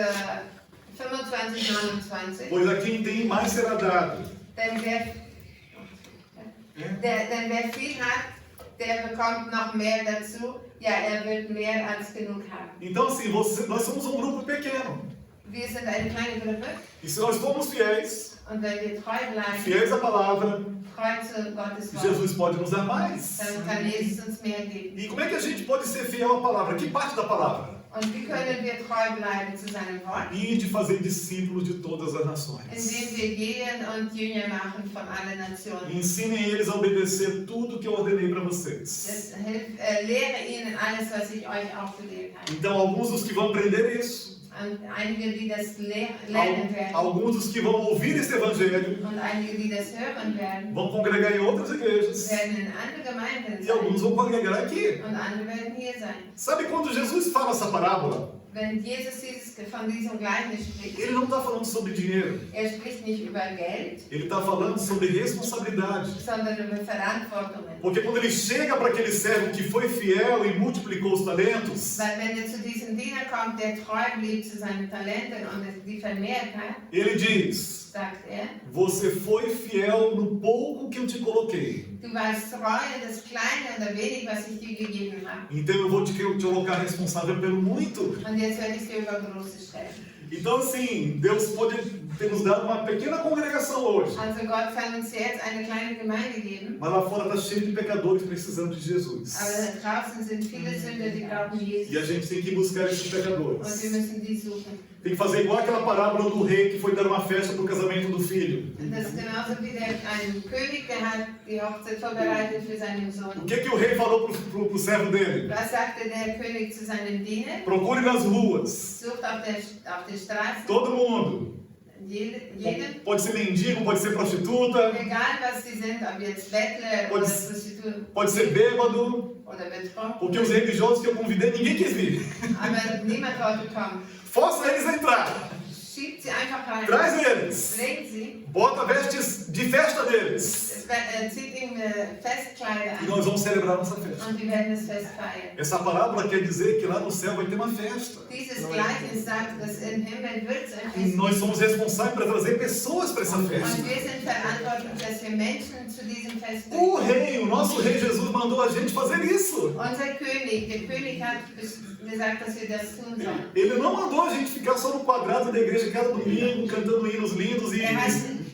25, 29. Pois a quem tem mais será dado. Denn wer viel hat, der bekommt noch mehr dazu. Ja, wird mehr als genug haben. Então, assim, nós somos um grupo pequeno. Wir sind eine kleine Gruppe. E se nós formos fiéis, Und wenn wir treu bleiben, fiéis à palavra, treu zu Gottes Wort, Jesus pode nos dar mais. dann kann Jesus uns mehr geben. E como é que a gente pode ser fiel à palavra? Que parte da palavra? Und wie können wir treu bleiben zu seinem Wort? E de fazer discípulos de todas as nações. Indem wir gehen und Jünger machen von allen Nationen. Ensinem eles a obedecer tudo que eu ordenei para vocês. Das hilft, lehre ihnen alles, was ich euch aufgelegt habe. Então, alguns dos que vão aprender isso, Und einige, die das lernen werden, alguns dos que vão ouvir esse evangelho, und einige, die das hören werden, vão congregar em outras igrejas. werden in andere Gemeinden E alguns sein. vão congregar aqui. Und andere werden hier sein. Sabe quando Jesus fala essa parábola? Wenn Jesus von diesem Gleichnis spricht, Ele não está falando sobre dinheiro. spricht nicht über Geld, Ele está falando sobre responsabilidade. sondern über Verantwortungen. Porque quando ele chega para aquele servo que foi fiel e multiplicou os talentos, Weil wenn zu diesem Diener kommt, der treu blieb zu seinen Talenten und die vermehrt hat, ele diz: sagt você foi fiel no pouco que eu te coloquei. du warst treu in das Kleine oder wenig, was ich dir gegeben habe. Então eu vou te colocar responsável pelo muito. Und jetzt werde ich dir über Große stellen. Então, assim, Deus pode ter nos dado uma pequena congregação hoje. Also Gott kann uns jetzt eine kleine Gemeinde geben, Mas lá fora está cheio de pecadores precisando de aber Jesus. da draußen sind viele Sünder, die glauben E a Jesus. gente tem que buscar esses Und wir pecadores. müssen die suchen. Tem que fazer igual aquela parábola do rei que foi dar uma festa para o casamento do filho. Das ist genauso wie ein König, der hat die Hochzeit vorbereitet für seinen O Sohn. que o rei falou pro servo dele? Was sagte der König zu seinem Diener? Procure nas ruas. Sucht auf der Straße Todo mundo. jeden, Pode ser mendigo, pode ser prostituta, egal was sie sind, ob jetzt Bettler oder Prostitut pode ser bêbado. oder betrunken, Porque os religiosos que eu convidei, ninguém quis vir. aber niemand wollte kommen. Força eles a entrar. Schiebt sie einfach rein. Traz eles. Bringt sie. Bota vestes de festa deles. Zieht ihm Festkleider E an nós vamos celebrar nossa festa. und wir werden das Fest feiern. Essa parábola quer dizer que lá no céu vai ter uma festa. Dieses Gleichnis sagt, dass im Himmel wird es ein E Fest nós somos responsáveis para trazer pessoas para essa und festa. wir sind verantwortlich, dass wir Menschen zu diesem Fest O bringen. rei, o nosso rei Jesus mandou a gente fazer isso. Unser König, der König hat gesagt, dass wir das tun sollen. Ele não mandou a gente ficar só no quadrado da igreja cada domingo, cantando hinos lindos e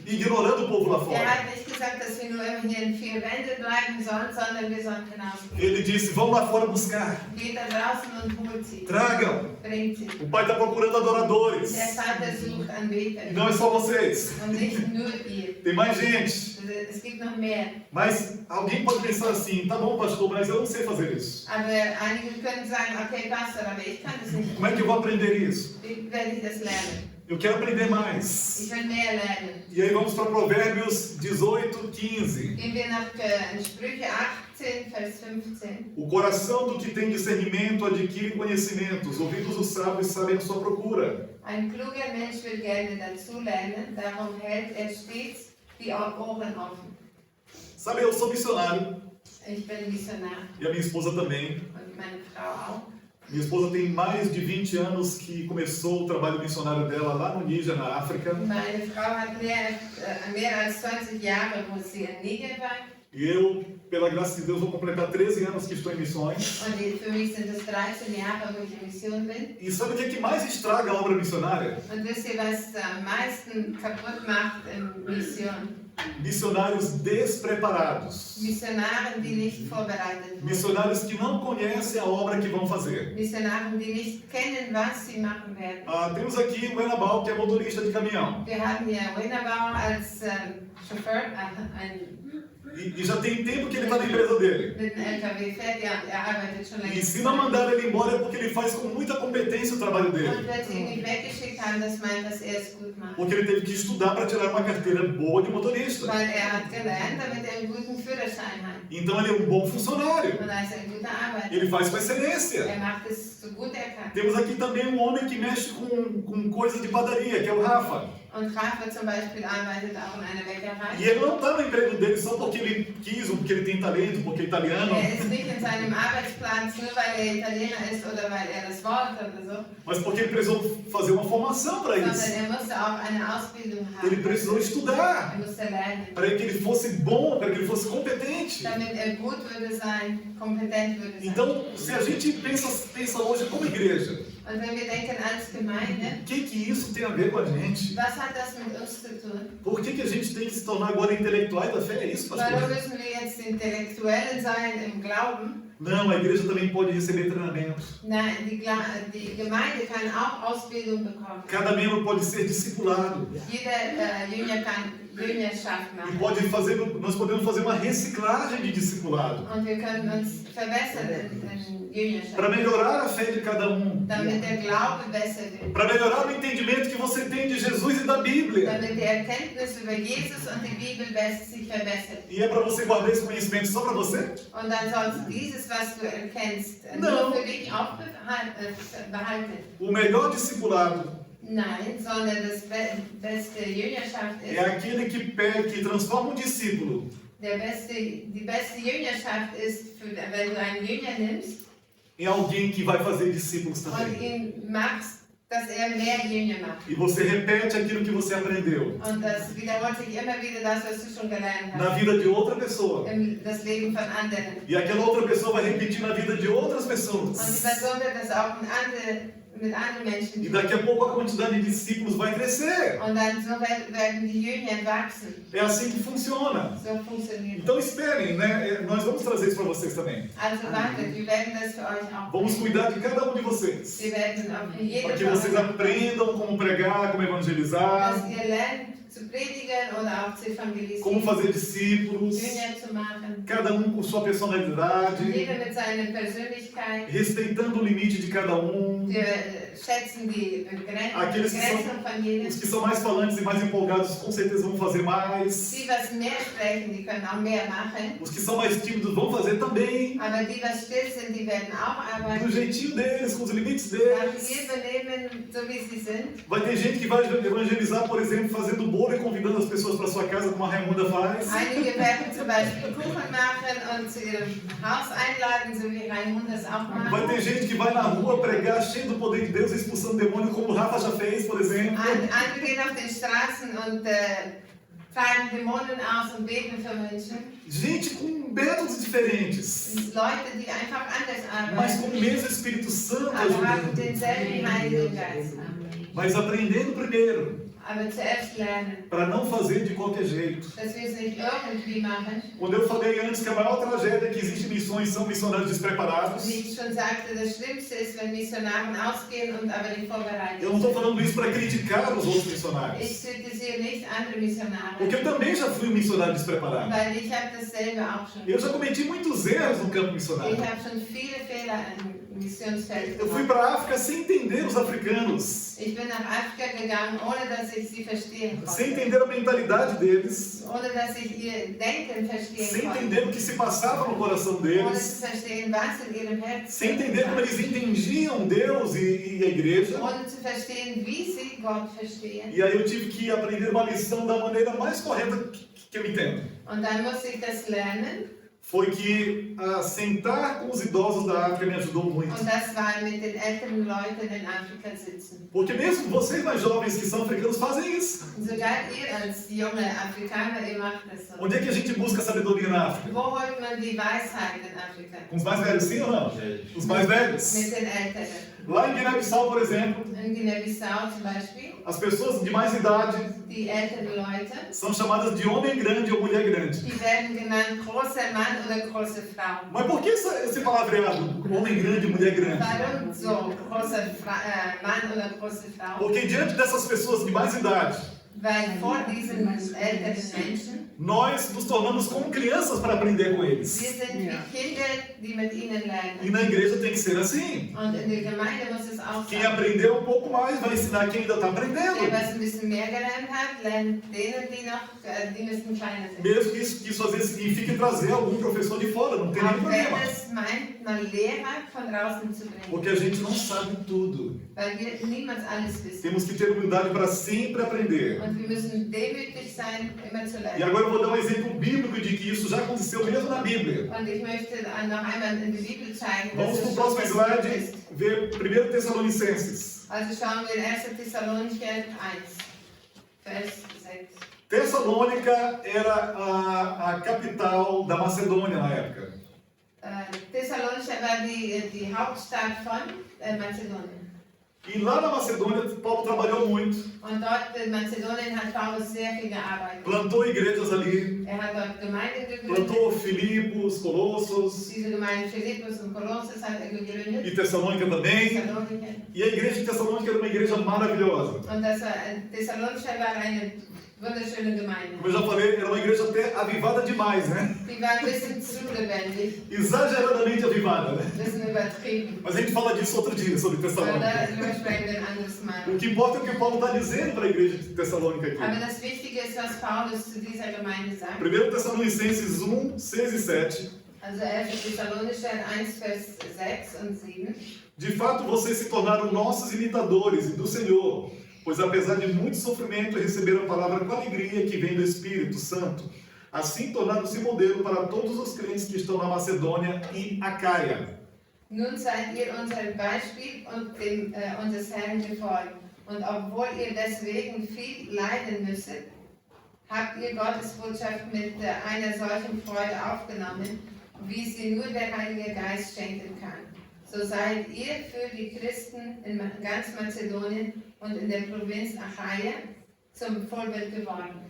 ignorando o povo lá Er fora. hat nicht gesagt, dass wir nur immer hier in vier Wände bleiben sollen, sondern wir sollen hinausgehen. Ele disse: vão lá fora buscar. Geht da draußen und holt sie. Tragam. Bringt sie. O pai está procurando adoradores. Der Vater sucht E Anbeter. não é só vocês. Und nicht nur ihr. Tem mais gente. Es gibt noch mehr. Mas alguém pode pensar assim: tá bom, pastor, mas eu não sei fazer isso. Aber einige können sagen, okay, Pastor, aber ich kann das nicht. Como é que eu vou aprender isso? Wie werde ich das lernen? Eu quero aprender mais. Ich will mehr lernen. E aí vamos para Provérbios 18, 15. Gehen wir nach Sprüche 18, Vers 15. O coração do que tem discernimento adquire conhecimento. Os ouvidos dos sábios sabem a sua procura. Ein kluger Mensch will gerne dazulernen, darum hält stets die Ohren offen. Sabe, eu sou missionário. Ich bin Missionar E a minha esposa também. und meine Frau auch. Minha esposa tem mais de 20 anos que começou o trabalho missionário dela lá no Níger, na África. Meine Frau hat mehr als 20 Jahre, wo sie in Niger war. E eu, pela graça de Deus, vou completar 13 anos que estou em missões. Und für mich sind es 13 Jahre, wo ich in Mission bin. E sabe o que é que mais estraga a obra missionária? Und wisst ihr, was am meisten kaputt macht in Mission? Missionários despreparados. Missionaren, die nicht vorbereitet wurden. Missionários que não conhecem a obra que vão fazer. Missionaren, die nicht kennen, was sie machen werden. Temos aqui o Enabal, que é motorista de caminhão. Wir haben hier Winnerbauer als Chauffeur, E já tem tempo que ele está na empresa dele. mit einem LKW fährt, ja, arbeitet schon länger. E se não mandar ele embora é porque ele faz com muita competência o trabalho Und dele. wenn sie ihn nicht weggeschickt haben, das meint, dass er es gut macht. Porque ele teve que estudar para tirar uma carteira boa de motorista. Weil hat gelernt, damit er einen guten Führerschein hat. Então ele é um bom funcionário. Und er ist ein guter Arbeiter. Ele faz com excelência. Er macht es so gut er kann. Temos aqui também um homem que mexe com coisa de padaria, que é o Rafa. Und Rafa zum Beispiel arbeitet auch in einer Bäckerei. E ele não está no emprego dele só porque ele quis, ou porque ele tem talento, porque é italiano. Ist nicht in seinem Arbeitsplatz, nur weil Italiener ist oder weil das Wort oder so, Mas porque ele precisou fazer uma formação para isso. sondern musste auch eine Ausbildung haben. Ele precisou estudar Musste lernen, para que ele fosse bom, para que ele fosse competente. damit gut würde sein, kompetent würde sein. Então, se a gente pensa hoje como igreja, Und wenn wir denken als Gemeinde, o que isso tem a ver com a gente? was hat das mit uns zu tun? Por que a gente tem que se tornar agora intelectuais da fé? É isso, Warum pastor? müssen wir jetzt Intellektuellen sein im Glauben? Não, a igreja também pode receber treinamento. Nein, die Gemeinde kann auch Ausbildung bekommen. Cada membro pode ser discipulado. Jeder Jünger kann Jüngerschaft E machen. pode fazer, nós podemos fazer uma reciclagem de discipulado Und wir können uns verbessern in Jüngerschaft, para melhorar a fé de cada damit der Glaube besser wird. para melhorar o entendimento que você tem de Jesus e da Bíblia. Damit die Erkenntnis über Jesus und die Bibel sich verbessert. E é para você guardar esse conhecimento só para você? Und dann sollst du dieses, was du erkennst, No. nur für dich auch behalten. O melhor discipulado Nein, sondern das beste Jüngerschaft é ist, aquele que transforma um discípulo die beste Jüngerschaft ist, wenn du einen Jünger nimmst em alguém que vai fazer discípulos und também. ihn machst, dass mehr Jünger macht. E você repete aquilo que você aprendeu Und das wiederholt sich immer wieder das, was du schon gelernt na hast, vida de outra pessoa. das Leben von anderen. E aquela outra pessoa vai repetir na vida de outras Und die pessoas. Person wird das auch mit anderen Menschen E tun. daqui a pouco a quantidade de discípulos vai crescer. Und dann so werden die Jünger wachsen. É assim que funciona. So funktioniert Então esperem, né? Nós vamos trazer isso para vocês também. Also wartet, wir werden das für euch auch Vamos bringen. cuidar de cada um de vocês. Wir werden auch in jedem Para que von vocês euch, aprendam como pregar, como evangelizar, dass ihr lernt zu predigen oder auch zu como evangelisieren, fazer discípulos, Jünger zu machen. cada um com sua personalidade, Jeder mit seiner Persönlichkeit. respeitando o limite de cada um. Wir schätzen die Aqueles que Begrenzung são, von jedem. os que são mais falantes e mais empolgados com certeza vão fazer mais. Die, was mehr sprechen, die können auch mehr machen. Os que são mais tímidos vão fazer também. Aber die, was still sind, die werden auch Do arbeiten. jeitinho deles, com os limites Nach deles. ihr benehmen, so wie sie sind. Vai ter gente que vai evangelizar, por exemplo, fazendo bolo e convidando as pessoas para sua casa, como a Raimunda faz. Einige werden zum Beispiel Kuchen machen und zu ihrem Haus einladen, so wie Raimund das auch Vai macht. ter gente que vai na rua pregar cheio do poder de Deus, expulsando demônio, como o Rafa já fez, por exemplo. Andere gehen auf den Straßen und treiben Dämonen aus und beten für Menschen. Gente com métodos diferentes, Leute, die einfach anders mas arbeiten, com o mesmo Espírito Santo aber haben ajudando. denselben Heiligen Geist. Mas aprendendo primeiro, Aber zuerst lernen, para não fazer de qualquer jeito. dass wir es nicht irgendwie machen. Quando eu falei antes que a maior tragédia que existe em missões são missionários despreparados, Wie ich schon sagte, das Schlimmste ist, wenn Missionaren ausgehen und aber nicht vorbereitet eu não estou sind. falando isso para criticar os outros missionários. Ich kritisiere nicht andere Missionare, Porque eu também já fui um missionário despreparado. weil ich habe dasselbe auch schon. Eu já cometi muitos erros no campo Ich missionário. habe schon viele Fehler im Missionsfeld Eu fui gemacht. para a África sem entender os africanos, Ich bin nach Afrika gegangen, ohne dass ich sie verstehen sem konnte. entender a mentalidade deles, Ohne dass ich ihr Denken verstehen sem konnte. entender o que se passava no coração Ohne deles, zu verstehen, was in ihrem Herzen sem entender como war. eles entendiam Deus e a igreja. Ohne zu verstehen, wie sie Gott verstehen. E aí eu tive que aprender uma lição da maneira mais correta que eu entendo. Und dann musste ich das lernen. Foi que sentar com os idosos da África me ajudou muito. Und das war mit den älteren Leuten in Afrika sitzen. Porque mesmo vocês mais jovens que são africanos fazem isso. Und sogar ihr als junge Afrikaner, ihr macht das so. Onde é que a gente busca sabedoria na África? Wo holt man die Weisheit in Afrika? Com os mais velhos, sim ou não? Os mais velhos. Mit den Älteren. Lá em Guiné-Bissau, por exemplo, In Guinea-Bissau zum Beispiel, as pessoas de mais idade die älteren Leute, são chamadas de homem grande ou mulher grande. die werden genannt großer Mann oder große Frau. Mas por que esse palavreado, homem grande e mulher grande? Warum so, großer Mann oder große Frau? Porque diante dessas pessoas de mais idade, Weil vor diesen älteren Menschen nós nos tornamos como crianças para aprender com eles. Wir sind wie Kinder, die mit ihnen E lernen. na igreja tem que ser assim. Und in der Gemeinde muss es auch Quem sein. aprendeu um pouco mais vai ensinar quem ainda está Wer aprendendo. was ein bisschen mehr gelernt hat, lernt denen, die ein bisschen kleiner sind. Mesmo que isso às vezes signifique trazer algum professor de fora, não tem nenhum Auch wenn problema. es meint, mal Lehrer von draußen zu bringen. Porque a gente não sabe tudo. Weil wir niemals alles wissen. Temos que ter humildade para sempre aprender. Und wir müssen demütig sein, immer zu E lernen. agora eu vou dar um exemplo bíblico de que isso já aconteceu mesmo na Bíblia. Und ich möchte noch einmal in die Bibel zeigen, Vamos dass para o es próximo schon passiert slide ist. ver 1 Tessalonicenses. Also schauen wir in 1. Thessalonicher 1, Vers 6. Tessalônica era a capital da Macedônia na época. Thessalonicher war die Hauptstadt von Mazedonien. E lá na Macedônia, Paulo trabalhou muito. Und dort in Mazedonien hat Paulus sehr viel gearbeitet. Plantou igrejas ali. Er hat dort Gemeinden gegründet. Plantou Filipos, Colossos Diese Gemeinde Philippus und Kolossos hat er gegründet. e Tessalônica também. Thessalonicher. E a igreja de Tessalônica era uma igreja maravilhosa. Und Thessalonicher war eine wunderschöne Gemeinde. Como eu já falei, era uma igreja até avivada demais, né? Die war ein bisschen zu lebendig, Exageradamente avivada, né? ein bisschen übertrieben. Mas a gente fala disso outro dia, sobre Aber Tessalônica. darüber sprechen wir ein anderes Mal. O que importa é o que Paulo está dizendo para a igreja de Tessalônica Aber aqui. das Wichtige ist, was Paulus zu dieser Gemeinde sagt. 1 Tessalonicenses 1, 6 e 7. Also 1. Thessalonicher 1, Vers 6 und 7. De fato, vocês se tornaram nossos imitadores e do Senhor, pois apesar de muito sofrimento, receberam a palavra com alegria que vem do Espírito Santo. Assim, tornaram-se modelo para todos os crentes que estão na Macedônia e Acaia. Nun seid ihr unser Beispiel und dem unseres Herrn gefolgt. Und obwohl ihr deswegen viel leiden müsstet, habt ihr Gottes Botschaft mit einer solchen Freude aufgenommen, wie sie nur der Heilige Geist schenken kann. So seid ihr für die Christen in ganz Mazedonien und in der Provinz Achaia zum Vorbild geworden.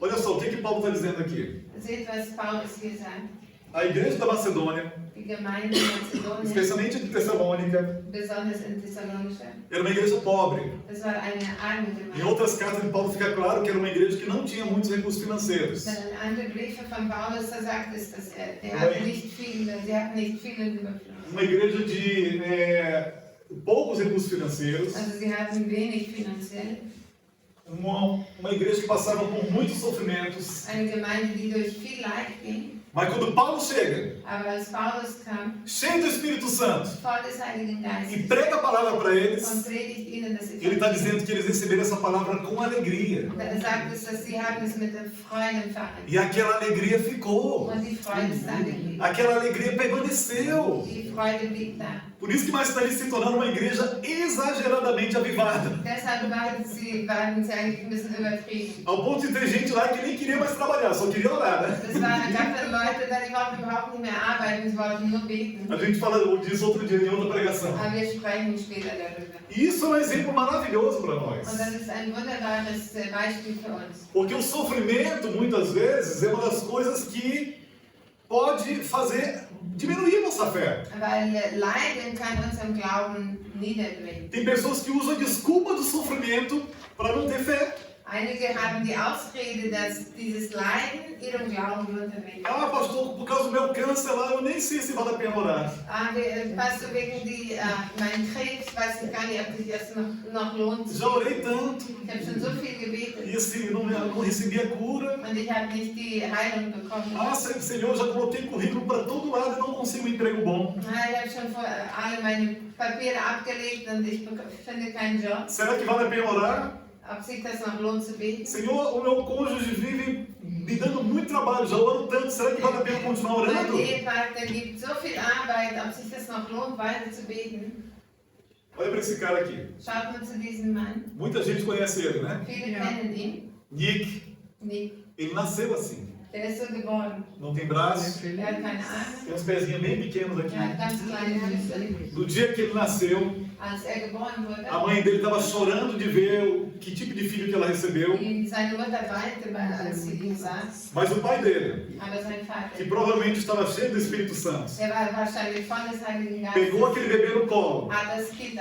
Olha só, o que Paulo está dizendo aqui? Seht, was Paulus hier sagt. A igreja da Macedônia, Die Gemeinde in Mazedonien, especialmente de Tessalônica, besonders in Thessalonicher, era uma igreja pobre. das war eine arme Em Gemeinde. outras cartas de Paulo fica claro que era uma igreja que não tinha muitos recursos financeiros. Denn in anderen Briefen von Paulus, da sagt es, dass sie hatten nicht viel Überfluss. Uma igreja de poucos recursos financeiros. Also sie hatten wenig finanziell. Uma igreja que passava por muitos sofrimentos. Eine Gemeinde, die durch viel Leid ging. Mas quando Paulo chega, Aber als Paulus kam, cheio do Espírito Santo, voll des Heiligen e Geistes prega a palavra para und eles, predigt ihnen das ele está dizendo que eles receberam essa palavra com alegria. Da sagt es, dass sie haben es mit der Freude empfangen. E aquela alegria ficou. Und die Freude ist da geblieben. Aquela alegria permaneceu. Die Freude blieb da. Por isso que mais tarde se tornaram uma igreja exageradamente avivada. Deshalb waren sie eigentlich ein bisschen übertrieben. Ao ponto de ter gente lá que nem queria mais trabalhar, só queria orar, né? Es waren ganz viele Leute, die wollten überhaupt nicht mehr arbeiten, sie wollten nur beten. A gente fala disso outro dia em outra pregação. Aber wir sprechen später darüber. E isso é um exemplo maravilhoso para Und nós. das ist ein wunderbares Beispiel für uns. Porque o sofrimento, muitas vezes, é uma das coisas que pode fazer diminuir nossa fé. Weil Leiden kann unseren Glauben niederdrücken. Tem pessoas que usam a desculpa do sofrimento para não ter fé. Einige haben die Ausrede, dass dieses Leiden ihren Glauben runterdrückt. Ah, pastor, por causa do meu câncer lá, eu nem sei se vale a pena orar. Pastor, wegen meinem Krebs, weiß ich gar nicht, ob sich das noch lohnt. Já orei tanto Ich habe schon so viel gebetet e assim, não recebi a cura. und ich habe nicht die Heilung bekommen. Ah, Senhor, já coloquei currículo para todo lado e não consigo um emprego bom. Ich habe schon alle meine Papiere abgelegt und ich finde keinen Job. Será que vale a pena orar? Ob sich das noch lohnt zu beten? Senhor, o meu cônjuge vive me dando muito trabalho, já oro tanto, será que vale a pena continuar Mein orando? Ehepartner gibt so viel Arbeit, ob sich das noch lohnt, weiter zu beten? Olha para esse cara aqui. Schaut mal zu diesem Mann. Muita gente conhece ele, né? Viele kennen ihn. Nick. Nick. Ele nasceu assim. Der ist so geboren. Não tem braço, Er hat keine Arme. tem uns pezinhos bem pequenos aqui. Er hat ganz kleine Füße. No dia que ele nasceu, Als geboren wurde, a mãe dele estava chorando de ver que tipo de filho que ela recebeu. seine Mutter weinte, als sie ihn sah. Mas o pai dele, Aber sein que Vater, provavelmente estava cheio do Espírito Santo, der war wahrscheinlich voll des Heiligen pegou Geistes, aquele bebê no colo hat das Kind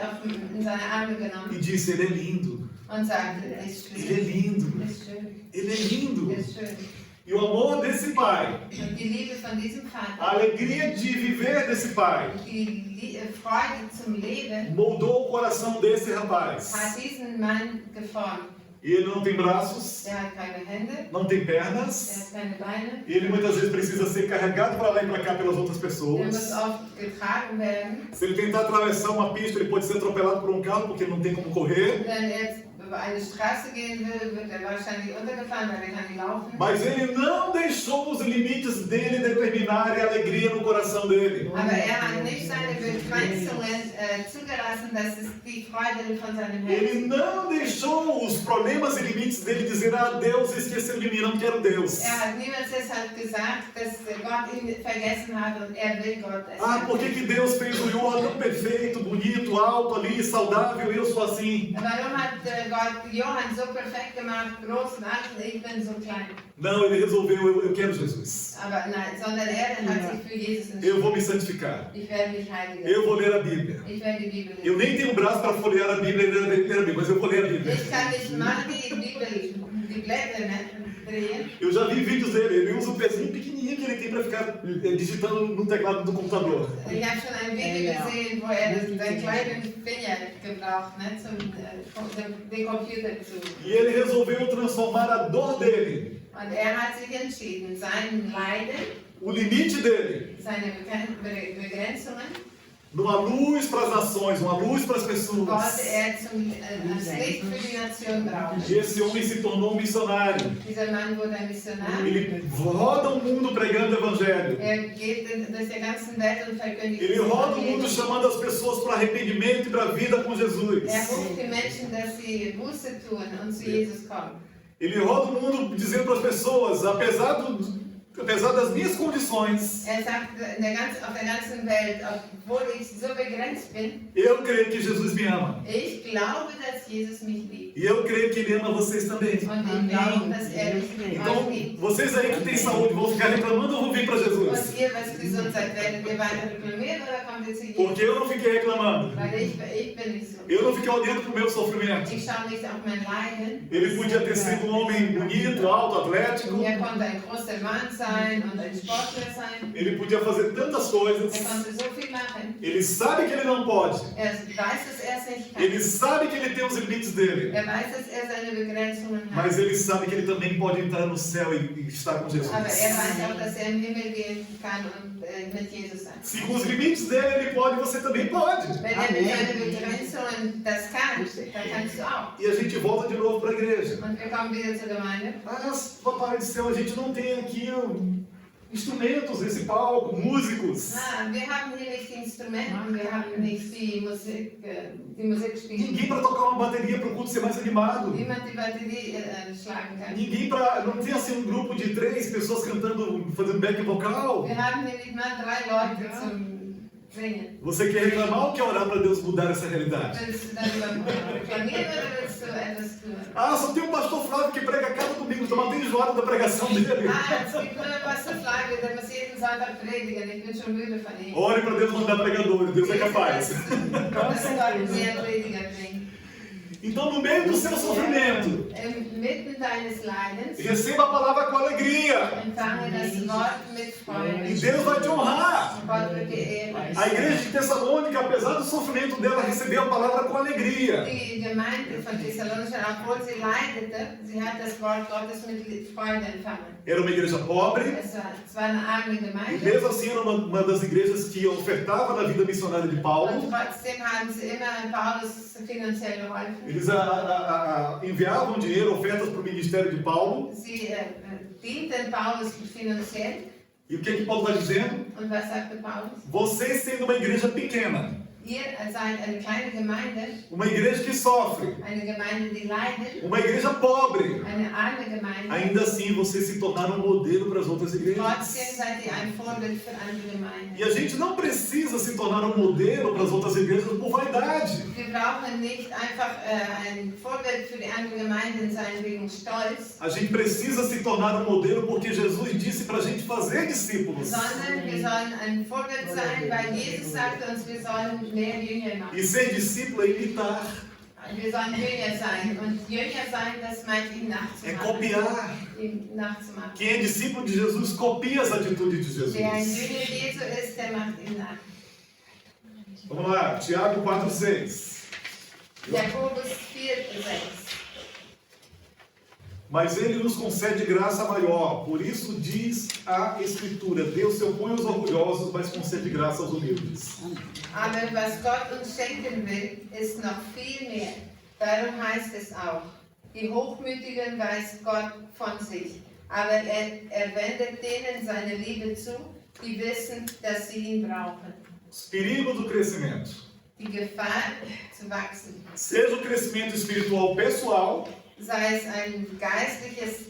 in seine Arme e genommen disse: ele é lindo, und sagte, er ist ele é schön, lindo, er ist schön, ele é lindo. er ist schön. E o amor desse pai, Und die Liebe von diesem a Vater, alegria de viver desse pai, die Freude zum Leben, moldou o coração desse rapaz. hat diesen Mann geformt. E ele não tem braços, Er hat keine Hände, não tem er pernas, hat keine Beine, e ele muitas vezes precisa ser carregado para lá e para cá pelas outras er muss pessoas. oft getragen werden. Se ele tentar atravessar uma pista, ele pode ser atropelado por um carro porque ele não tem como correr. Wenn er jetzt über eine Straße gehen will, wird er wahrscheinlich untergefahren, weil er kann nicht laufen. Mas ele não deixou os limites dele determinarem a alegria no coração dele. Aber er hat nicht seine Begrenzungen zugelassen, dass es die Freude von seinem Ele Herzen. não deixou os problemas e limites dele dizer: ah, Deus esqueceu de mim, não quero Deus. Er hat niemals deshalb gesagt, dass Gott ihn vergessen hat und er will Gott. Ah, por que Deus fez o Johan tão perfeito, bonito, alto ali, saudável, eu sou assim? Warum hat Gott Johann so perfekt gemacht, groß und alt, und ich bin so klein? Não, ele resolveu: eu quero Jesus. Aber nein, sondern er hat sich für Jesus Eu entschieden. vou me santificar. Ich werde mich heiligen. Eu vou ler a Bíblia. Ich werde die Bibel Eu lesen. nem tenho braço para folhear a Bíblia e ler a Bíblia, mas eu vou ler a Bíblia. Ich kann nicht mal die Bibel, die Blätter drehen. Eu já vi vídeos dele, ele usa o pezinho pequenininho que ele tem para ficar digitando no teclado do computador. Ich habe schon ein Video gesehen, wo er seinen kleinen Finger gebraucht, ne, den Computer zu. E ele resolveu transformar a dor dele, Und er hat sich entschieden, sein Leiden, o limite dele, seine Begrenzungen, numa luz para as nações, uma luz para as Gott pessoas. als Licht für die Nation braucht. E esse homem se tornou um missionário. Dieser Mann wurde ein Missionar. Ele roda o mundo pregando o evangelho. Er geht durch die ganze Welt und verkündigt Ele das roda o mundo Evangelium. chamando as pessoas para arrependimento e para a vida com Jesus. Er ruft die Menschen, dass sie Buße tun und zu Jesus kommen. Ele roda o mundo dizendo para as pessoas: apesar das minhas condições, Er sagt auf der ganzen Welt, obwohl ich so begrenzt bin, eu creio que Jesus me ama. ich glaube, dass Jesus mich liebt. E eu creio que Ele ama vocês também. Und ich glaube, dass er mich Então, euch liebt. vocês aí que têm saúde vão ficar reclamando ou vão vir para Jesus? Und ihr, was gesund seid, werdet ihr weiter reklamieren oder kommt ihr zu Jesus? Porque eu não fiquei reclamando. Weil ich bin nicht so. Eu não fiquei olhando para o meu sofrimento. Ich schaue nicht auf mein Leiden. Ele podia ter sido um homem bonito, alto, atlético. Er konnte ein großer Mann sein und ein Sportler sein. Ele podia fazer tantas coisas. Er konnte so viel machen. Ele sabe que ele não pode. Er weiß, dass er es nicht kann. Ele sabe que ele tem os limites dele. Er weiß, dass er seine Begrenzungen hat. Mas ele sabe que ele também pode entrar no céu e estar com Jesus. Aber er weiß auch, dass er im Himmel gehen kann und mit Jesus sein. Se com os limites dele ele pode, você também pode. Wenn er mit seinen Begrenzungen das kann, dann kannst du auch. E a gente volta de novo para a igreja. Und wir kommen wieder zur Gemeinde. Mas, papai do céu, a gente não tem aqui instrumentos nesse palco, músicos. Wir haben hier nicht die Instrumente, wir haben nicht die Musik spielen. Ninguém para tocar uma bateria para o culto ser mais animado. Niemand die Batterie schlagen kann. Ninguém para... Não tem assim um grupo de 3 pessoas cantando, fazendo back vocal. Wir haben hier nicht mal 3 Leute zum Singen. Você quer reclamar ou quer orar para Deus mudar essa realidade? Willst du darüber reklamieren oder willst du etwas tun? Ah, só tem um pastor Flávio que prega cada domingo, estou matando enjoado da pregação dele. Es gibt nur Pastor Flávio, der muss jeden Sonntag predigen. Ich bin schon müde von ihm. Ore para Deus mandar pregadores, Deus é capaz. Dass Gott mehr Prediger bringt. Então, no meio do seu sofrimento, Mitten deines Leidens receba a palavra com alegria. empfange das Wort mit E Freude. Deus vai te honrar. Gott wird dir ehren. A igreja de Tessalônica, apesar do sofrimento dela, recebeu a palavra com alegria. Die Gemeinde von Thessalonischen, obwohl sie leidete, sie hat das Wort Gottes mit Freude empfangen. Era uma igreja pobre, Es war eine arme e Gemeinde. mesmo assim era uma das igrejas que ofertava na vida missionária de Und Paulo. trotzdem haben sie immer Paulus finanziell geholfen. Eles enviavam dinheiro, ofertas para o ministério de Paulo. Sie dienten Paulus finanziell. E o que Paulo está dizendo? Und was sagte Paulus? Vocês sendo uma igreja pequena, Ihr seid eine kleine Gemeinde, uma igreja que sofre, eine Gemeinde, die leidet, uma igreja pobre, eine arme Gemeinde. ainda assim vocês se tornaram um modelo para as outras igrejas. Trotzdem seid ihr ein Vorbild für andere Gemeinden. E a gente não precisa se tornar um modelo para as outras igrejas por vaidade. Wir brauchen nicht einfach ein Vorbild für die anderen Gemeinden sein wegen Stolz, A gente precisa se tornar um modelo porque Jesus disse para a gente fazer discípulos. sondern wir sollen ein Vorbild sein, weil Jesus sagte uns, wir sollen mehr Jünger machen. E ser discípulo é imitar. Wir sollen Jünger sein. Und Jünger sein, das meint ihm É nachzumachen. copiar. Ihm nachzumachen. Quem é discípulo de Jesus copia as atitudes de Wer ein Jesus. Jünger Jesu ist, der macht ihm nach. Vamos lá, Tiago 4,6. Jakobus 4,6. Mas ele nos concede graça maior, por isso diz a Escritura: Deus se opõe aos orgulhosos, mas concede graça aos humildes. Aber was Gott uns schenken will, ist noch viel mehr. Darum heißt es auch, die Hochmütigen weist Gott von sich, aber er wendet denen seine Liebe zu, die wissen, dass sie ihn brauchen. Os perigos do crescimento. Die Gefahr zu wachsen, Seja o crescimento espiritual pessoal sei es ein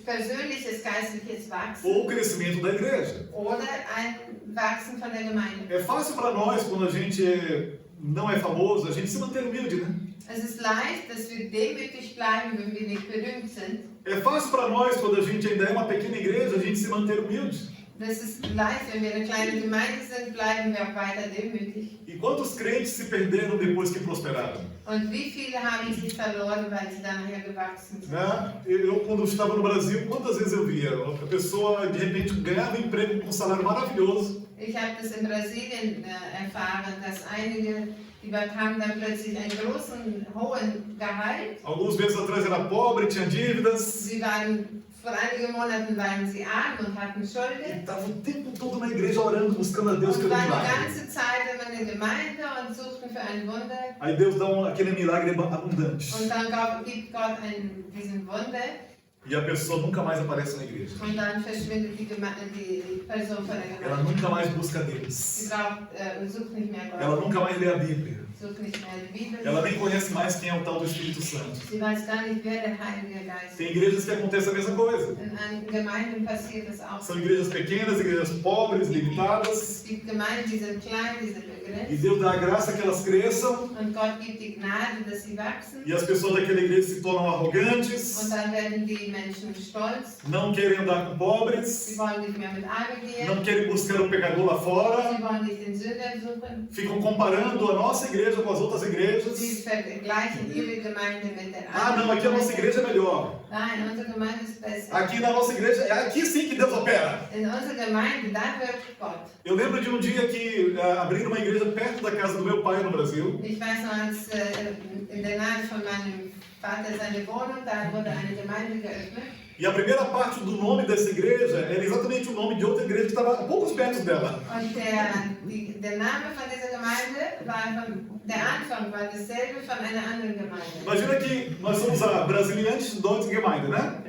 persönliches geistliches Wachsen ou o crescimento da igreja. oder ein Wachsen von der Gemeinde. É fácil para nós, quando a gente não é famoso, a gente se manter humilde, né? Es ist leicht, dass wir demütig bleiben, wenn wir nicht berühmt sind. É fácil para nós, quando a gente ainda é uma pequena igreja, a gente se manter humilde. Das ist leicht, wenn wir eine kleine Gemeinde sind, bleiben wir auch weiter demütig. E quantos crentes se perderam depois que prosperaram? Und wie viele haben sich verloren, weil sie dann nachher gewachsen sind? Né? Eu, quando estava no Brasil, quantas vezes eu via? A pessoa, de repente, ganhava um emprego com um salário maravilhoso. Ich habe das in Brasilien erfahren, dass einige, die bekamen dann plötzlich einen großen, hohen Gehalt. Alguns meses atrás era pobre, tinha dívidas. Sie waren, vor einigen Monaten waren sie arm und hatten E Schulden. estava o tempo todo na igreja orando, buscando a Deus Und pelo waren die milagre. ganze Zeit immer in der Gemeinde und suchten für ein Wunder. Aí Deus dá aquele milagre abundante. Und dann gibt Gott diesen Wunder. E a pessoa nunca mais aparece na igreja. Und dann verschwindet die Person von der Ela Gemeinde. nunca mais busca Sie Deus. sucht nicht mehr Ela Gott, nunca mais lê a Bíblia. sucht nicht mehr die Bibel. Ela nem conhece mais quem é o tal do Espírito Santo. Sie weiß gar nicht, wer der Heilige Geist Tem ist. igrejas que acontece a mesma coisa. In einigen Gemeinden passiert das auch. São igrejas pequenas, igrejas pobres, limitadas. Es gibt Gemeinden, die sind klein, die sind E begrenzt. Deus dá a graça que elas cresçam. Und Gott gibt die Gnade, dass sie wachsen. E as pessoas daquela igreja se tornam Und arrogantes. dann werden die Menschen stolz. Não querem andar com Sie pobres. wollen nicht mehr mit Armen gehen. Não querem buscar o pecador lá fora. Sie wollen nicht den Sünder suchen. Ficam comparando a nossa igreja com as outras igrejas. Sie vergleichen ihre Gemeinde mit der Ah, não, aqui a nossa igreja é melhor. Nein, unsere Gemeinde ist besser. Aqui na nossa igreja, é aqui sim que Deus opera. In unserer Gemeinde, da wirkt Gott. Eu lembro de um dia que abriram uma igreja perto da casa do meu pai no Brasil. Ich weiß noch, als in der Nähe von meinem Vater seine Wohnung, da wurde eine Gemeinde geöffnet. E a primeira parte do nome dessa igreja era exatamente o nome de outra igreja que estava a poucos metros dela. Und der Name von dieser Gemeinde war der Anfang war dasselbe von einer anderen Gemeinde. Imagina que nós somos a Brasiliantes Deutsche Gemeinde, né?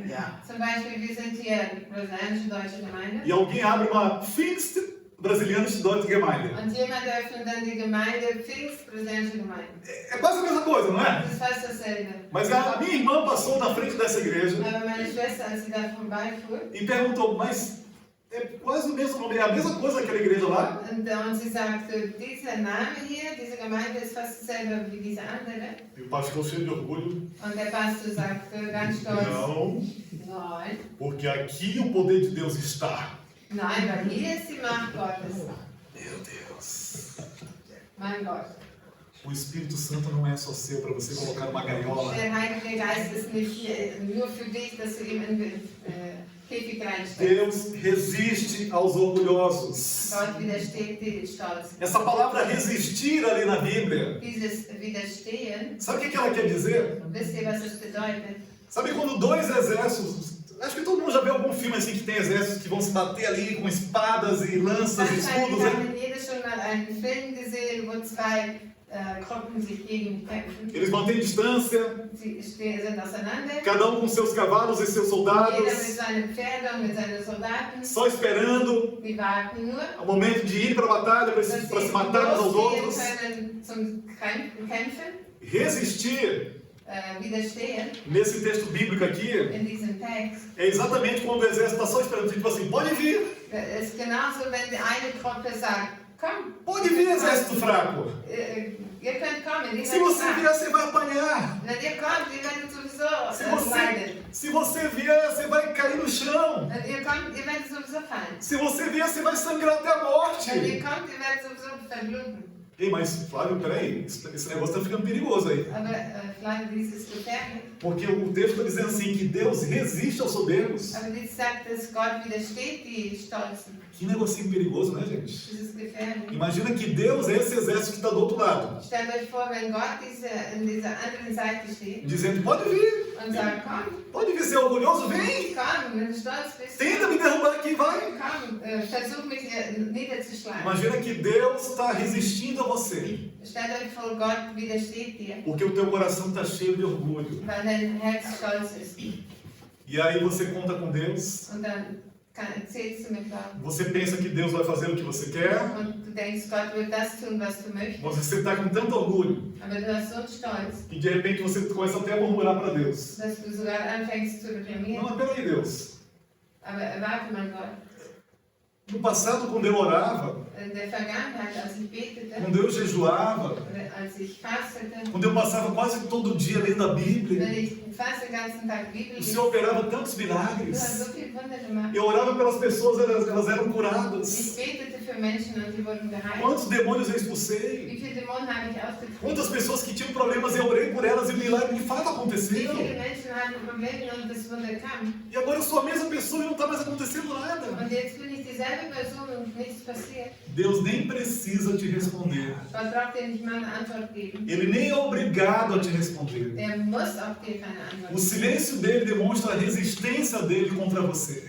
Zum Beispiel, wir sind hier brasilianische deutsche Gemeinde. E alguém abre uma Pfingst Brasilianische Deutsche Gemeinde. Und jemand öffnet dann die Gemeinde Pfingst brasilianische Gemeinde. É quase a mesma coisa, não é? Das ist fast dasselbe. Mas a minha irmã passou na frente dessa igreja Aber meine Schwester, als sie da vorbeifuhr, e perguntou, mas é quase o mesmo nome, é a mesma coisa aquela igreja lá? und sie sagte, dieser Name hier, diese Gemeinde ist fast dasselbe wie diese andere. E o pastor cheio de orgulho, Und der Pastor sagte ganz stolz, não, nein, porque aqui o poder de Deus está. nein, weil hier ist die Macht Gottes. Meu Deus. Mein Gott. O Espírito Santo não é só seu para você colocar numa gaiola. Der Heilige Geist ist nicht nur für dich, dass du ihm in den Käfig reinsteckst. Deus resiste aos orgulhosos. Gott widersteht den Stolz. Essa palavra resistir ali na Bíblia, Dieses Widerstehen, sabe o que ela quer dizer? wisst ihr, was es bedeutet? Sabe quando dois exércitos, acho que todo mundo já viu algum filme assim que tem exércitos que vão se bater ali com espadas e lanças e escudos, Wahrscheinlich né? haben jeder schon mal einen Film gesehen, wo zwei Gruppen sich gegen kämpfen. Eles mantêm distância, Sie sind auseinander. cada um com seus cavalos e seus Jeder mit soldados, seinen Pferden und mit seinen Soldaten. só esperando Die warten nur, o momento de ir para a batalha, para dass se sie matar uns aos losgehen outros. können zum Kämpfen, Resistir, widerstehen nesse texto bíblico aqui, in diesem Text. é exatamente quando o exército está só esperando, tipo assim, pode vir, Es ist genauso, wenn die eine Gruppe sagt, komm, pode vir, exército fraco. ihr könnt kommen. Die Se você vier, você vai apanhar. Wenn ihr kommt, ihr werdet sowieso leiden. Se você vier, você vai cair no chão. Wenn ihr kommt, ihr werdet sowieso fallen. Se você vier, você vai sangrar até a Wenn morte. ihr kommt, ihr werdet sowieso verbluten. Ei, mas Flávio, peraí, esse negócio está ficando perigoso aí. Aber Flávio, dies ist gefährlich. Porque o texto está dizendo assim, que Deus resiste aos soberbos. Aber dies sagt, dass Gott widersteht die Stolzen. Que negocinho perigoso, né, gente? Das ist gefährlich. Imagina que Deus é esse exército que está do outro lado. Stellt euch vor, wenn Gott in dieser anderen Seite steht Dizendo, pode vir. und sagt, komm, Pode vir ser orgulhoso, vem. komm, wenn du stolz bist, Tenta me derrubar aqui, vai. komm, versuch mich niederzuschlagen. Imagina que Deus está resistindo a você. Stellt euch vor, Gott widersteht dir, Porque o teu coração está cheio de orgulho. weil dein Herz stolz ist. E aí você conta com Deus. Und dann erzählst du mit Gott. Você pensa que Deus vai fazer o que você quer. Und du denkst, Gott wird das tun, was du möchtest. Você está com tanto orgulho. Aber du hast so einen Stolz, E de repente você começa até a murmurar para Deus. dass du sogar anfängst zu Não, reklamieren. mas peraí, Deus. Aber warte mal, Gott. No passado, quando eu orava, In der Vergangenheit, als ich betete, quando eu jejuava, oder als ich fastete, quando eu passava quase todo dia lendo a Bíblia, wenn ich fast den ganzen Tag Bibel o lese, Senhor operava tantos du hast milagres. so viel Wunder gemacht. Eu orava pelas pessoas, elas eram Ich curadas. betete für Menschen und die wurden geheilt. Quantos demônios eu expulsei? Wie viele Dämonen habe ich ausgetrieben? Quantas pessoas que tinham problemas, eu orei por elas e o milagre de fato Wie aconteceu. viele Menschen hatten Probleme und das Wunder kam? E agora eu sou a mesma pessoa e não está mais acontecendo nada. Und jetzt bin ich dieselbe Person und nichts passiert. Deus nem precisa te responder. Gott braucht dir nicht mal eine Antwort geben. Ele nem é obrigado a te responder. Der muss auch dir keine Antwort O geben. silêncio dele demonstra a resistência dele contra você.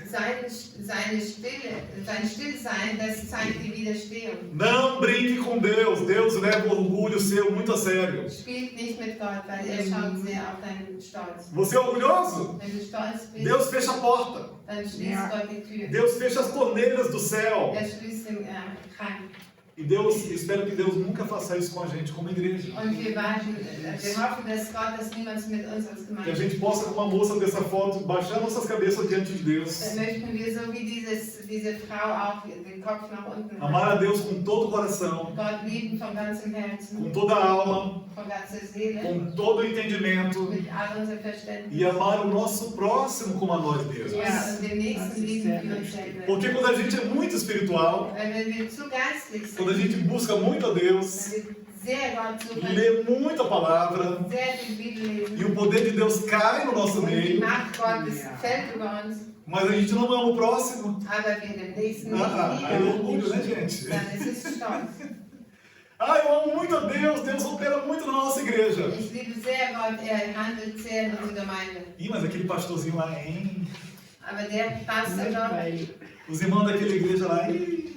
Sein Stillsein, das zeigt die Widerstehung. Não brinque com Deus. Deus leva o orgulho seu muito a sério. Spielt nicht mit Gott, weil er schaut sehr auf deinen Stolz. Você é orgulhoso? Wenn du stolz bist, Deus fecha a porta. dann schließt Gott die Tür. Deus fecha as torneiras do céu. Er schließt den Krank. E Deus, espero que Deus nunca faça isso com a gente como igreja. Und wir hoffen, dass Gott das niemals mit uns als Que a Gemeinde gente possa, como a moça dessa foto, baixar nossas cabeças diante de Deus. Dann möchten wir so wie diese Frau auch den Kopf nach unten Amar a halten. Deus com todo o coração, Gott lieben von ganzem com Herzen, toda a alma, von ganzer Seele, com todo o entendimento. mit all unserem Verständnis. E amar o nosso próximo como a nós mesmos. Ja, und den Nächsten lieben wie uns selber. Porque quando a gente é muito espiritual, Weil wenn wir zu geistlich quando a sind, gente busca muito a Deus, wenn wir sehr Gott suchen, lê muito a palavra, sehr viel Bibel lesen, e o poder de Deus cai no nosso und die meio, Macht Gottes fällt über uns, mas a gente não ama o próximo. aber wir den Nächsten nicht Aí é orgulho, né, lieben, gente? dann ist es Stolz. Ah, eu amo muito a Deus, Deus opera muito na nossa igreja. Ich liebe sehr Gott, er handelt sehr in unserer Gemeinde. Ih, mas aquele pastorzinho lá, hein? Aber der Pastor dort, Os irmãos daquela igreja lá, ih,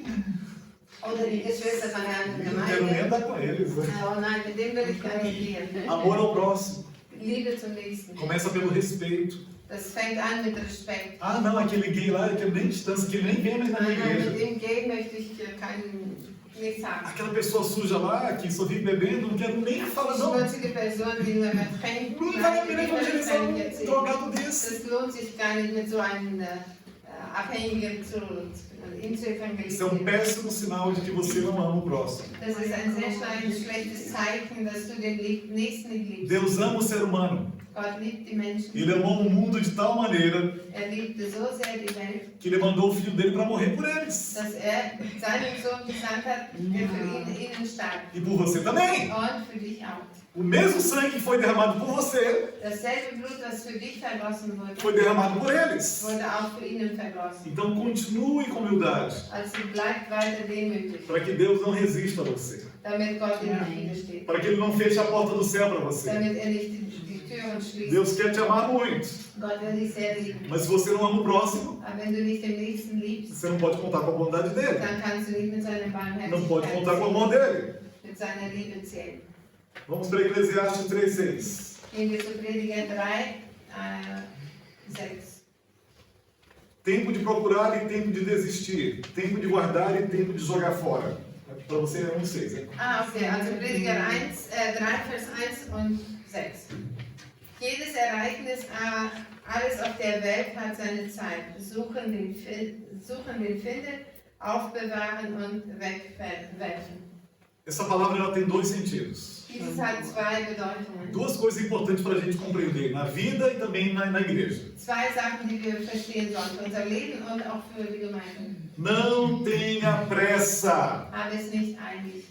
oder die Geschwister von der anderen não quero nem Gemeinde, andar com eles. Né? oh nein, mit dem will ich gar nicht reden. Amor ao próximo. Liebe zum Nächsten. Começa pelo respeito. Das fängt an mit Respekt. Ah, não, aquele gay lá, eu quero nem distância, que ele nem vem mais na minha Nein, mit igreja. dem Gay möchte ich nichts haben. Aquela pessoa suja lá, que só vive bebendo, não quero nem falar, não. Schmutzige Person, die nur mehr trinkt, Não vale a nein, pena die möchte ich evangelizar gar nicht um erzählen. drogado desse. Das lohnt sich gar nicht mit so einem Abhängigen ihn zu Isso é evangelisieren. péssimo sinal de que você não ama o próximo. Das ist ein sehr schlechtes Zeichen, dass du den Nächsten nicht liebst. Deus ama o ser humano. Gott liebt die Menschen. Ele amou o mundo de tal maneira Er liebte so sehr die Welt, que ele mandou o filho dele para morrer por eles. dass er seinen Sohn gesandt hat, der für ihnen starb. E por você também. Und für dich auch. O mesmo sangue que foi derramado por você, Dasselbe Blut, das für dich vergossen wurde, foi derramado por eles. wurde auch für ihnen vergossen. Então continue com humildade, Also bleibt weiter demütig, para que Deus não resista a você. damit Gott dir nicht widersteht. Para que Ele não feche a porta do céu para você. Damit er nicht die Türen schließt. Deus quer te amar muito, Gott will dich sehr lieben. mas se você não ama o próximo, Aber wenn du nicht den Nächsten liebst, você não pode contar com a bondade dele. dann kannst du nicht mit seiner Não pode contar com o Barmherzigkeit, amor dele. mit seiner Liebe zählen. Vamos para Eclesiastes 3,6. Gehen wir zu Prediger 3, 6. Tempo de procurar e tempo de desistir. Tempo de guardar e tempo de jogar fora. Para você é 1,6. Hein? Okay, also Prediger 3, Vers 1 und 6. Jedes Ereignis, alles auf der Welt hat seine Zeit. Suchen den findet, aufbewahren und wegwerfen. Essa palavra ela tem dois sentidos. Dieses hat zwei Bedeutungen. Duas coisas importantes para a gente compreender na vida e também na igreja. Zwei Sachen, die wir verstehen sollen, für unser Leben und auch für die Gemeinde. Não tenha pressa. Habe es nicht eilig.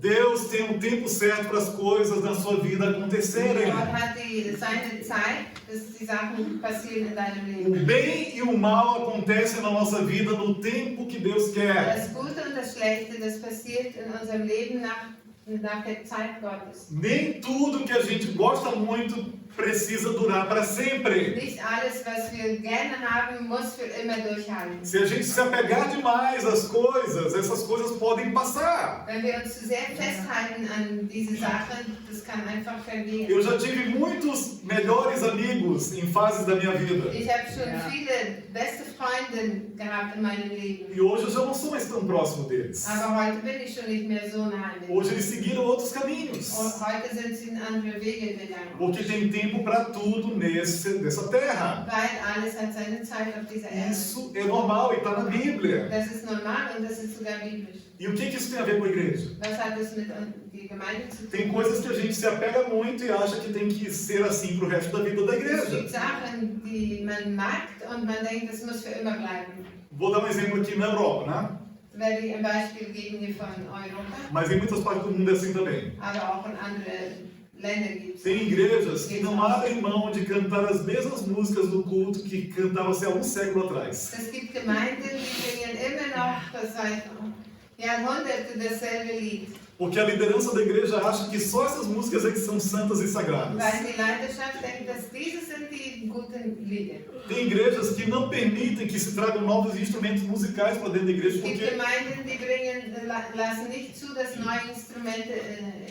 Deus tem um tempo certo para as coisas na sua vida acontecerem. Gott hat seine Zeit, dass die Sachen passieren in deinem O Leben. bem e o mal acontecem na nossa vida no tempo que Deus quer. Das Gute und das Schlechte, das passiert in unserem Leben nach der Zeit Gottes. Nem tudo que a gente gosta muito precisa durar para sempre. Nicht alles, was wir gerne haben, muss für immer durchhalten. Se a gente se apegar demais às coisas, essas coisas podem passar. Wenn wir uns zu sehr festhalten an diese Sachen, das kann einfach vergehen. Eu já tive muitos melhores amigos em fases da minha vida. Ich habe schon viele beste Freundinnen gehabt in meinem Leben. E hoje eu já não sou mais tão próximo deles. Aber heute bin ich schon nicht mehr so nahe mit. Hoje eles seguiram outros caminhos. Und heute sind sie in andere Wege gegangen. Porque tem tempo para tudo nessa terra. Weil alles hat seine Zeit auf dieser Erde. Isso é normal e está na Bíblia. Das ist normal und das ist sogar biblisch. E o que isso tem a ver com a igreja? Was hat das mit die Gemeinde zu tun? Tem coisas que a gente se apega muito e acha que tem que ser assim para o resto da vida da Es igreja. gibt Sachen, die man mag und man denkt, das muss für immer bleiben. Vou dar um exemplo aqui na Europa, né? Werde ich ein Beispiel geben hier von Europa, Mas em muitas partes do mundo é assim também. aber auch in andere Länder gibt es. Tem igrejas que não abrem mão de cantar as mesmas músicas do culto que cantavam-se há um século atrás. Es gibt Gemeinden, die singen immer noch seit Jahrhunderten dasselbe Lied. Porque a liderança da igreja acha que só essas músicas é que são santas e sagradas. Weil die Leiterschaft denkt, dass diese sind die guten Lieder. Tem igrejas que não permitem que se tragam novos instrumentos musicais para dentro da igreja, Es gibt porque Gemeinden, die lassen nicht zu, dass neue Instrumente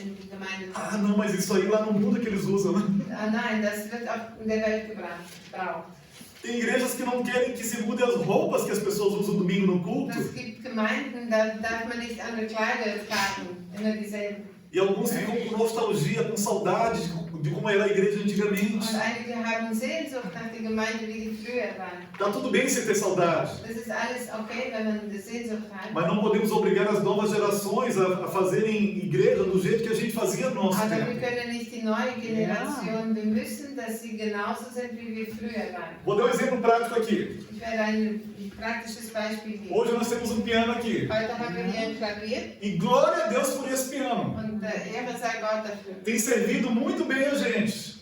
in die Gemeinde kommen. não, mas isso aí lá no mundo é que eles usam, né? Ah nein, das wird auch in der Welt gebraucht. Tem igrejas que não querem que se mude as roupas que as pessoas usam domingo no culto. Es gibt Gemeinden, da darf man nicht andere Kleider tragen, immer dieselben. E alguns ficam com nostalgia, com saudade de como era a igreja antigamente. Und einige haben Sehnsucht nach der Gemeinde, wie die früher war. Tá tudo bem você ter saudade, Das ist alles okay, wenn man die Sehnsucht hat. mas não podemos obrigar as novas gerações a fazerem igreja do jeito que a gente fazia no nosso Aber wir tempo. können nicht die neue Generation, wir müssen, dass sie genauso sind, wie wir früher waren. Vou dar um exemplo prático aqui. Ich werde ein praktisches Beispiel geben. Hoje nós temos um piano aqui. Heute haben wir hier ein Klavier E glória a Deus por esse piano. und Ehre sei Gott dafür. Tem servido muito bem a gente.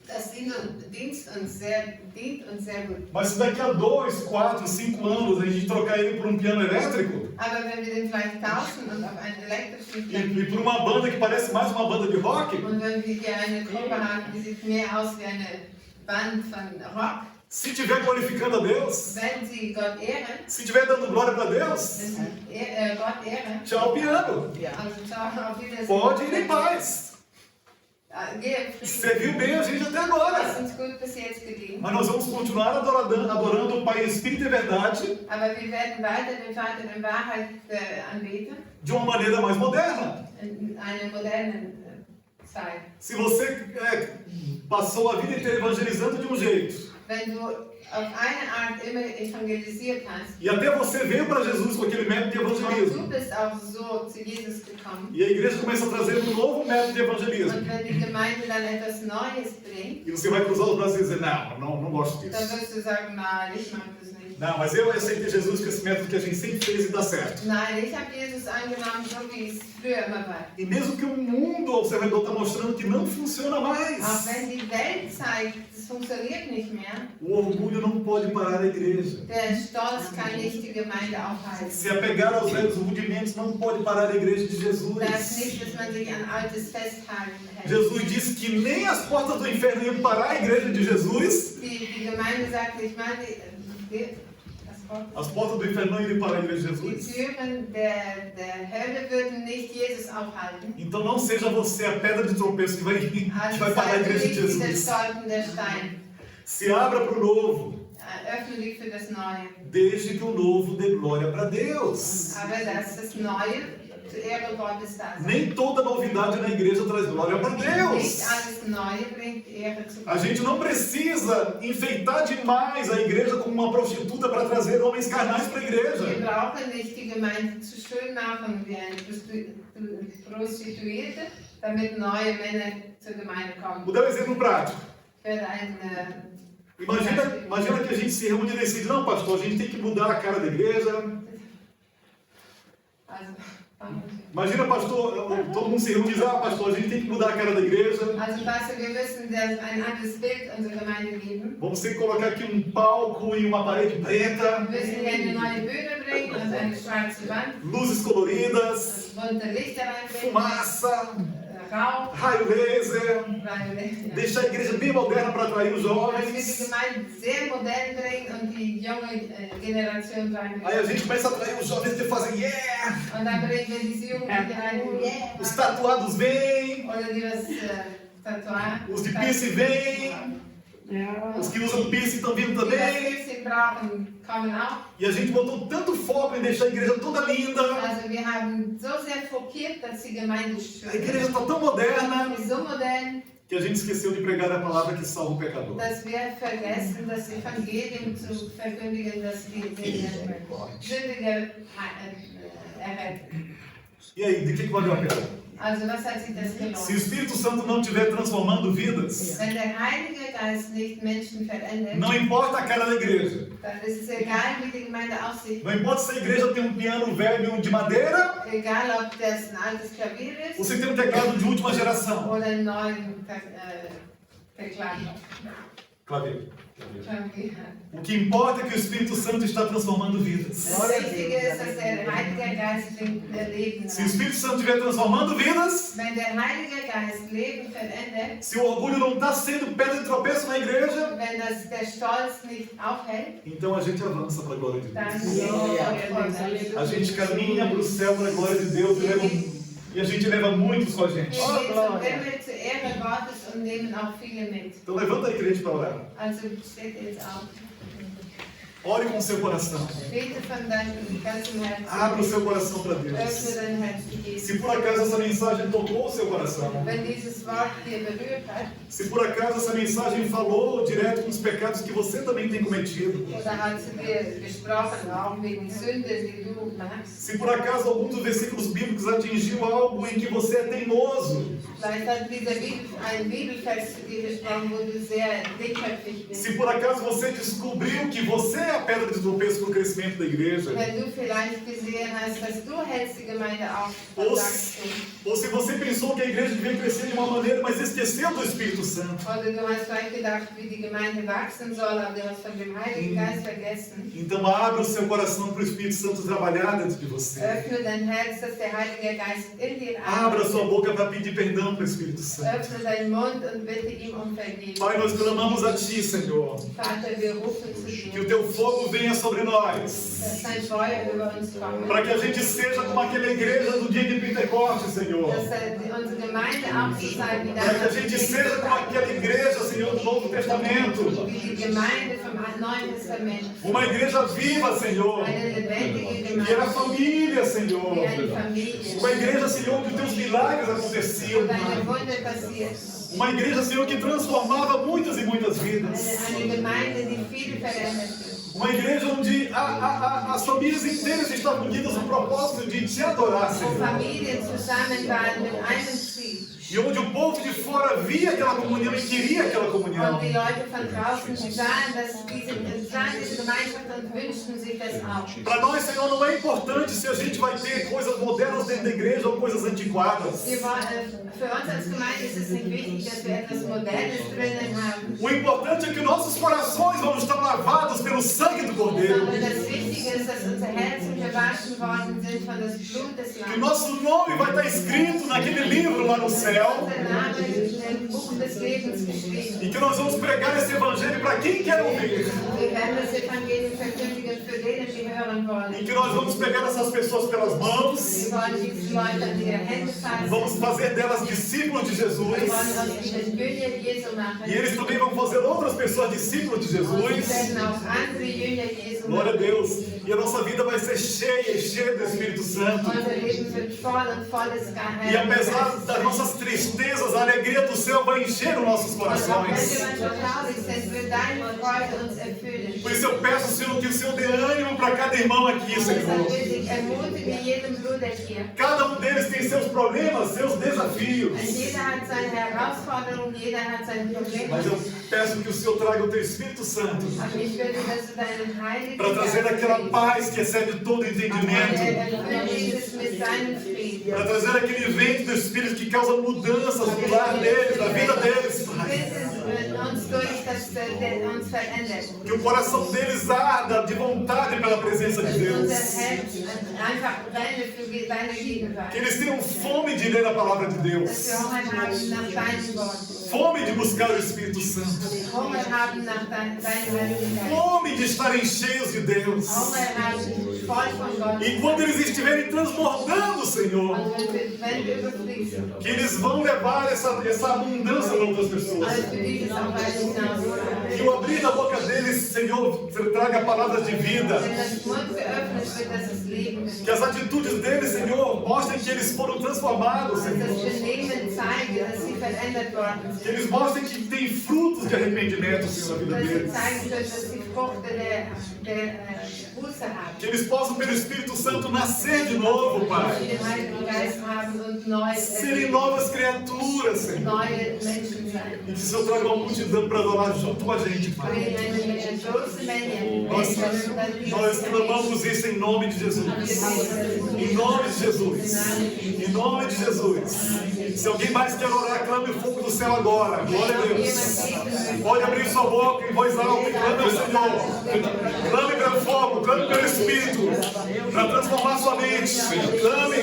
Das dient uns sehr gut. Mas se daqui a 2, 4, 5 anos a gente trocar ele por um piano elétrico Aber wenn wir den vielleicht tauschen und auf einen elektrischen Klavier e por uma banda que parece mais uma banda de rock, und wenn wir hier eine Gruppe haben, die sieht mehr aus wie eine Band von Rock, se estiver glorificando a Deus, wenn sie Gott ehren, se estiver dando glória para Deus, wenn sie Gott ehren, tchau piano. also ciao, auf Wiedersehen. Pode ir em paz. Geh im Frieden. Serviu bem a gente até Was agora. uns gut bis jetzt gedient. Mas nós vamos continuar adorando o Pai em Espírito e Verdade Aber wir werden weiter den Vater in Wahrheit anbeten, de uma maneira mais moderna. in einer modernen Zeit. Se você passou a vida inteira evangelizando de um jeito, Wenn du auf eine Art immer evangelisiert hast, e até você veio para Jesus com aquele método de und du evangelismo, bist auch so zu Jesus gekommen, e a igreja começa a trazer um novo método de evangelismo, und wenn die Gemeinde dann etwas Neues bringt, e você vai cruzar os braços e dizer, não gosto dann disso. wirst du sagen, nein, ich mag das nicht. Não, mas eu aceitei Jesus com esse método que a gente sempre fez e dá certo. Nein, ich habe Jesus angenommen, so wie es früher immer war. E mesmo que o mundo ao seu redor está mostrando que não funciona Auch mais, wenn die Welt zeigt, es funktioniert nicht mehr, o orgulho não pode parar a igreja. der Stolz kann nicht die Gemeinde aufhalten. Se apegar aos velhos rudimentos não pode parar a igreja de Das Jesus. nicht, dass man sich an Altes festhalten hält. Jesus disse que nem as portas do inferno iam parar a igreja de Jesus. Die Gemeinde sagt, ich meine, As portas do inferno não iriam parar a igreja de die Jesus. Türen der Hölle würden nicht Jesus aufhalten. Então não seja você a pedra de tropeço que vai Also parar a sei du igreja de nicht wie der Jesus. Stolpen, der Stein. Se abra para o novo, Öffne dich für das Neue. desde que o novo dê glória para Deus. Aber dass das Neue zur Ehre Gottes da sein. Nem toda novidade na igreja traz glória para Nicht Deus. alles Neue bringt Ehre zu A Gott. gente não precisa enfeitar demais a igreja como uma prostituta para trazer homens carnais para a Wir igreja. brauchen nicht die Gemeinde zu schön machen wie eine Prostituierte, damit neue Männer zur Gemeinde kommen. Vou dar um exemplo prático. Ich werde ein Imagina que a gente se reúne e decide, não, pastor, a gente tem que mudar a cara da igreja. Also, fangen wir Imagina, pastor, todo mundo se reúne e diz, pastor, a gente tem que mudar a cara da igreja. Also Pastor, wir müssen ein anderes Bild unserer Gemeinde geben. Vamos ter que colocar aqui um palco e uma parede preta. Wir müssen hier eine neue Bühne bringen und eine schwarze Wand. Luzes coloridas. Bunte Lichter reinbringen. Fumaça. Rauch. Raio laser. Ja. Deixar a igreja bem moderna para atrair os Dass wir die jovens. Gemeinde sehr modern bringen und die junge Generation reinbringen. Aí a gente começa a atrair os jovens que fazem yeah! Und dann bringen wir diese Jugendlichen rein, Os tatuados vêm, oder die das Tattoo. os de piercing vêm, os que usam piercing estão vindo Die das também. Piercing brauchen, kommen auch. E a gente botou tanto foco em deixar a igreja toda linda. Also wir haben so sehr fokussiert, dass die Gemeinde A schön igreja está tão moderna ist, so modern, que a gente esqueceu de pregar a palavra que salva o pecador. dass wir vergessen, das Evangelium zu verkündigen, dass die Sündige erretten. E aí, de que valeu a pena? Also was hat sich das Se o gelohnt? Espírito Santo não estiver transformando vidas, Wenn der Heilige Geist nicht Menschen verändert, não importa a cara da igreja. dann ist es egal, wie die Gemeinde aussieht. Não importa se a igreja tem um piano velho de madeira Egal, ob das ein altes Klavier ou ist se tem um teclado de última geração. oder einen neuen Teclado. Claveiro. Klavier. O que importa é que o Espírito Santo está transformando vidas. Das Wichtige ist, dass der Heilige Geist Leben Se o Espírito Santo estiver transformando vidas, Wenn der Heilige Geist Leben verändert, se o orgulho não está sendo pedra de tropeço na igreja, wenn der Stolz nicht aufhält, então a gente avança para a glória de dann Deus. gehen wir vorwärts. A gente caminha para o céu, para a glória de Deus e a gente leva muitos com a gente. Wir gehen zum Himmel zur Ehre Gottes und nehmen auch viele mit. Então levanta aí, crente, para orar. Also steht jetzt auf. Ore com o seu coração. Bete von deinem ganzen Herzen. Abra o seu coração para Deus. Öffne dein Herz für Jesus. Se por acaso essa mensagem tocou o seu coração, Wenn dieses Wort dir berührt hat, se por acaso essa mensagem falou direto com os pecados que você também tem cometido, oder hat sie dir gesprochen, auch wegen Sünden, die du machst, se por acaso algum dos versículos bíblicos atingiu algo em que você é teimoso, vielleicht hat dieser ein Bibelvers zu dir gesprochen, wo du sehr dickköpfig bist. se por acaso você descobriu que você é a pedra de tropeço para o crescimento da igreja, Wenn du vielleicht gesehen hast, dass du hältst die Gemeinde auf, dann ou sagst du. ou se você pensou que a igreja devia crescer de uma maneira, mas esqueceu do Espírito Santo, Oder du hast vielleicht gedacht, wie die Gemeinde wachsen soll, aber du hast von dem Heiligen Geist vergessen. então abra o seu coração para o Espírito Santo trabalhar dentro de você. Öffne dein Herz, dass der Heilige Geist in dir Abra sua arbeitet. boca para pedir perdão para o Espírito Santo. Öffne deinen Mund und bitte ihm um Vergebung. Pai, nós clamamos a Ti, Senhor, Vater, wir rufen zu que o dir, Teu fogo venha sobre nós, dass dein Feuer über uns kommt. para que a gente seja como aquela igreja do dia de Pentecostes, Senhor. Dass unsere Gemeinde auch so sein wie Para que a deine gente seja como aquela igreja, Senhor, do Novo Testamento. wie die Gemeinde vom Neuen Testament. Uma igreja viva, Senhor. Eine lebendige Que era Gemeinde, família, Senhor. wie eine Familie. Uma igreja, Senhor, que os Teus milagres aconteciam. Wo deine Wunder passiert. Uma igreja, Senhor, que transformava muitas e muitas vidas. Eine Gemeinde, die viel verändert. Uma igreja onde as famílias inteiras estavam unidas no propósito de Te adorar, Wo Senhor. Familien zusammen waren mit einem Ziel. E onde o povo de fora via aquela comunhão e queria aquela comunhão. Und die Leute von draußen sahen diese Gemeinschaft und wünschten sich das auch. Para nós, Senhor, não é importante se a gente vai ter coisas modernas dentro da igreja ou coisas antiquadas. Für uns als Gemeinde ist es nicht wichtig, dass wir etwas Modernes drinnen haben. O importante é que nossos corações vão estar lavados pelo sangue do Cordeiro. Aber das Wichtige ist, dass unsere Herzen gewaschen worden sind von das Blut des Que o Lammes. nosso nome vai estar escrito naquele livro lá no céu. Unser Name ist im Buch des Lebens geschrieben. E que nós vamos pregar esse evangelho para quem quer ouvir. Wir werden das Evangelium verkündigen für denen, die hören wollen. E que nós vamos pegar essas pessoas pelas mãos. Wir wollen diese Leute an ihre Hände fassen. Vamos fazer delas discípulos de Wir Jesus. wollen aus ihnen Jünger Jesu machen. E eles também vão fazer outras pessoas discípulos de Und wir Jesus. werden auch andere Jünger Jesu Glória a machen. Deus. E a nossa vida vai ser cheia do Espírito Santo. Unser Leben wird voll und voll des E apesar das nossas tristezas, a alegria do céu vai encher os nossos Und auch wenn wir corações. manchmal traurig sind, wird deine Freude uns erfüllen. Por isso eu peço, Senhor, que o Senhor dê ânimo para cada irmão aqui, Deshalb Senhor. bitte ich, ermutige jeden jedem Bruder hier. Cada deles tem seus problemas, seus desafios. Und jeder hat seine Herausforderung, jeder hat sein Problem. Mas eu peço que o Senhor traga o teu Espírito Santo Aber ich bitte, dass du deinen Heiligen para trazer aquela paz que excede todo entendimento, erfüllst mit seinem Frieden. para trazer aquele vento do Espírito que causa mudanças no lar deles, na vida deles, Pai. Bitte uns durch, dass der uns verändert. Que o coração deles arda de vontade pela presença de Unser Deus. Herz einfach brenne für deine Gegenwart. Que eles tenham fome de ler a palavra de Dass Deus. wir Hunger haben nach deinem Wort. Fome de buscar o Espírito Santo. Hunger haben nach deinem Heiligen Geist. Fome de estarem cheios de Deus. Hunger haben voll von Gott. E quando eles estiverem transbordando, Senhor, Und wenn wir überfließen, que eles vão levar essa abundância para outras pessoas. alles für dieses auch weiter hinaus. Que o abrir da boca deles, Senhor, traga palavras de vida. Wenn das Mund geöffnet wird, dass es Leben ist. Que as atitudes deles, Senhor, mostrem que eles foram transformados, Dass das Senhor. Benehmen zeige, dass sie verändert worden sind. Que eles mostrem que tem frutos de arrependimento, Senhor, na vida Dass sie deles. zeigen können, dass sie Fruchte der Buße haben. Que eles possam, pelo Espírito Santo, nascer de novo, Pai. Den Heiligen Geist haben und neu, Serem novas criaturas, Senhor. neue Menschen sein. E que o Senhor traga uma multidão para adorar junto com a gente, Pai. Bring eine große Menge Nós Menschen, dass nós clamamos isso em nome de Jesus. Em nome de Jesus. Em nome de Jesus. Se alguém mais quer orar, clame o fogo do céu agora. Glória a Deus. Pode abrir sua boca em voz alta e clame ao Senhor. Clame pelo fogo, clame pelo Espírito. Para transformar sua mente. Clame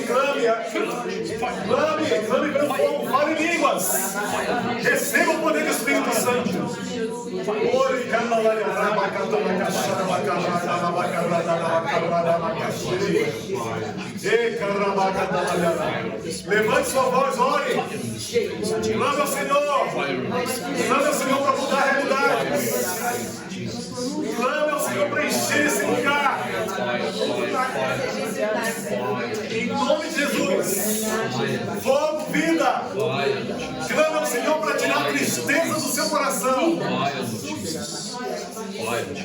pelo fogo. Fale em línguas. Receba o poder do Espírito Santo. Levante sua voz, ore. Clame ao Senhor. Clame ao Senhor para mudar a realidade. Clame ao Senhor para encher esse lugar. Em nome de Jesus. Fogo, vida. Clame ao Senhor para tirar a tristeza do seu coração.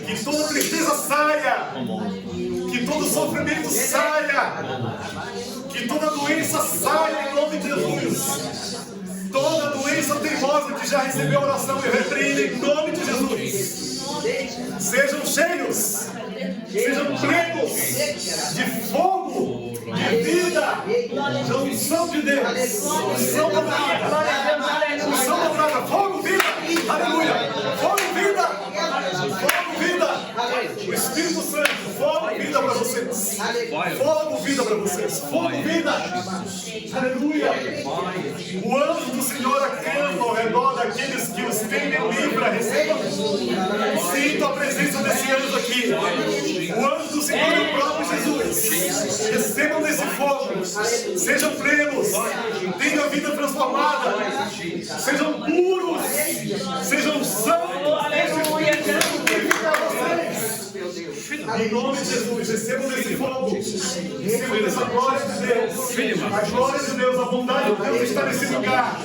Que toda tristeza saia. Que todo sofrimento saia. Que toda doença saia em nome de Jesus. Toda doença teimosa que já recebeu oração e repreende em nome de Jesus. Sejam cheios. Sejam plenos de fogo, de vida, da unção de Deus. Unção dobrada. Unção dobrada. Fogo, vida. Aleluia. Fogo, vida. Fogo, vida. O Espírito Santo. Fogo, vida para vocês. Fogo, vida para vocês. Fogo, vida. Aleluia. O anjo do Senhor acampa ao redor daqueles que os temem livre. Recebam. Sinto a presença desse anjo aqui. O anjo do Senhor é o próprio Jesus. Recebam desse fogo. Sejam plenos. Tenham a vida transformada. Sejam puros. Sejam santos. Em nome de Jesus, recebam desse fogo. Recebam dessa glória de Deus. A glória de Deus, a bondade de Deus está nesse lugar.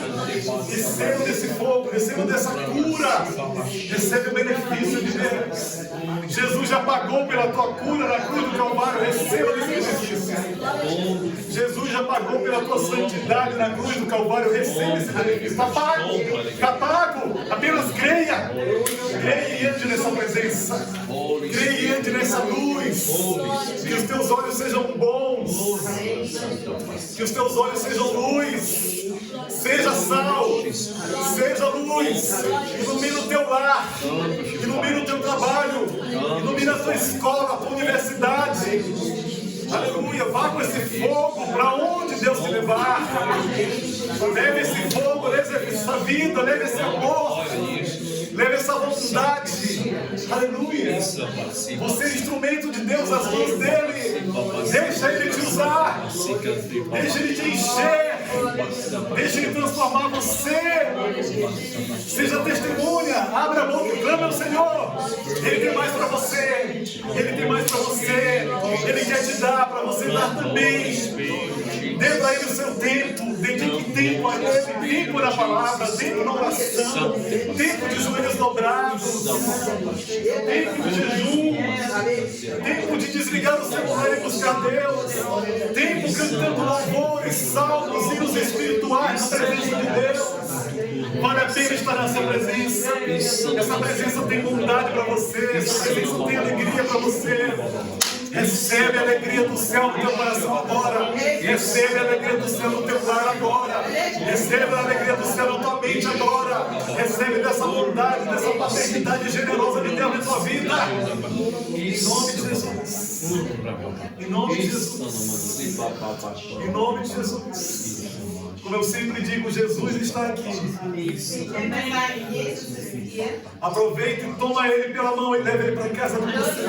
Recebam desse fogo, recebam dessa cura. Recebe o benefício de Deus. Jesus já pagou pela tua cura na cruz do Calvário. Receba desse benefício. Jesus já pagou pela tua santidade na cruz do Calvário. Receba esse benefício. Está pago. Está pago. Apenas creia. Creia e ande nessa presença. Creia e ande nessa luz. Que os teus olhos sejam bons. Que os teus olhos sejam luz. Seja sal. Seja luz. Ilumina o teu lar. Ilumina o teu trabalho. Ilumina a tua escola, a tua universidade. Aleluia. Vá com esse fogo para onde Deus te levar. Leve esse fogo, leve essa vida, leve esse amor. Leve essa vontade. Aleluia. Você é instrumento de Deus nas mãos dele. Deixa ele te usar. Deixa ele te encher. Deixa ele transformar você. Seja testemunha. Abra a boca e clame ao Senhor. Ele tem mais para você. Ele tem mais para você. Ele quer te dar para você dar também. Dê para ele o seu tempo. Dedique tempo tempo a Ele, tempo na palavra, tempo na oração, tempo de joelhos dobrados, tempo de jejum, tempo de desligar o celular e buscar Deus, tempo cantando louvores, salmos, hinos espirituais na presença de Deus. Vale a pena estar nessa presença. Essa presença tem bondade para você, essa presença tem alegria para você. Recebe a alegria do céu no teu coração agora. Recebe a alegria do céu no teu lar agora. Recebe a alegria do céu na tua mente agora. Recebe dessa bondade, dessa paternidade generosa de Deus na tua vida. Em nome de Jesus. Em nome de Jesus. Em nome de Jesus. Como eu sempre digo, Jesus está aqui. Aproveite e toma Ele pela mão e leve Ele para casa com você.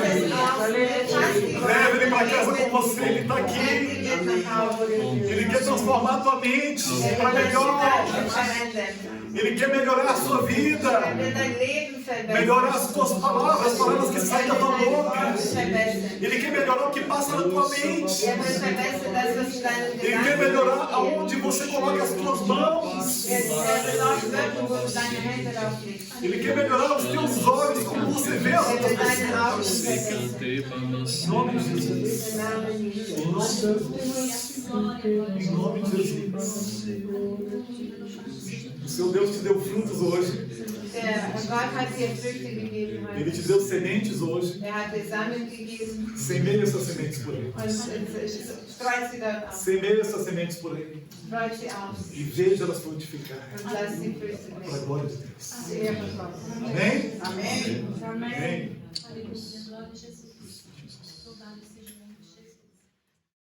Leve Ele para casa com você. Ele está aqui. Ele quer transformar a tua mente para melhor. Ele quer melhorar a sua vida. Melhorar as tuas palavras, as palavras que saem da tua boca. Ele quer melhorar o que passa na tua mente. Ele quer melhorar aonde você coloca as tuas mãos. Ele quer melhorar os teus olhos, como você vê as outras pessoas. Em nome de Jesus. Em nome de Jesus. O seu Deus te deu frutos hoje. Ele te deu sementes hoje. Semeie essas sementes por aí. Semeie essas sementes por aí. E veja elas frutificarem. Para a glória de Deus. Amém? Amém. Amém.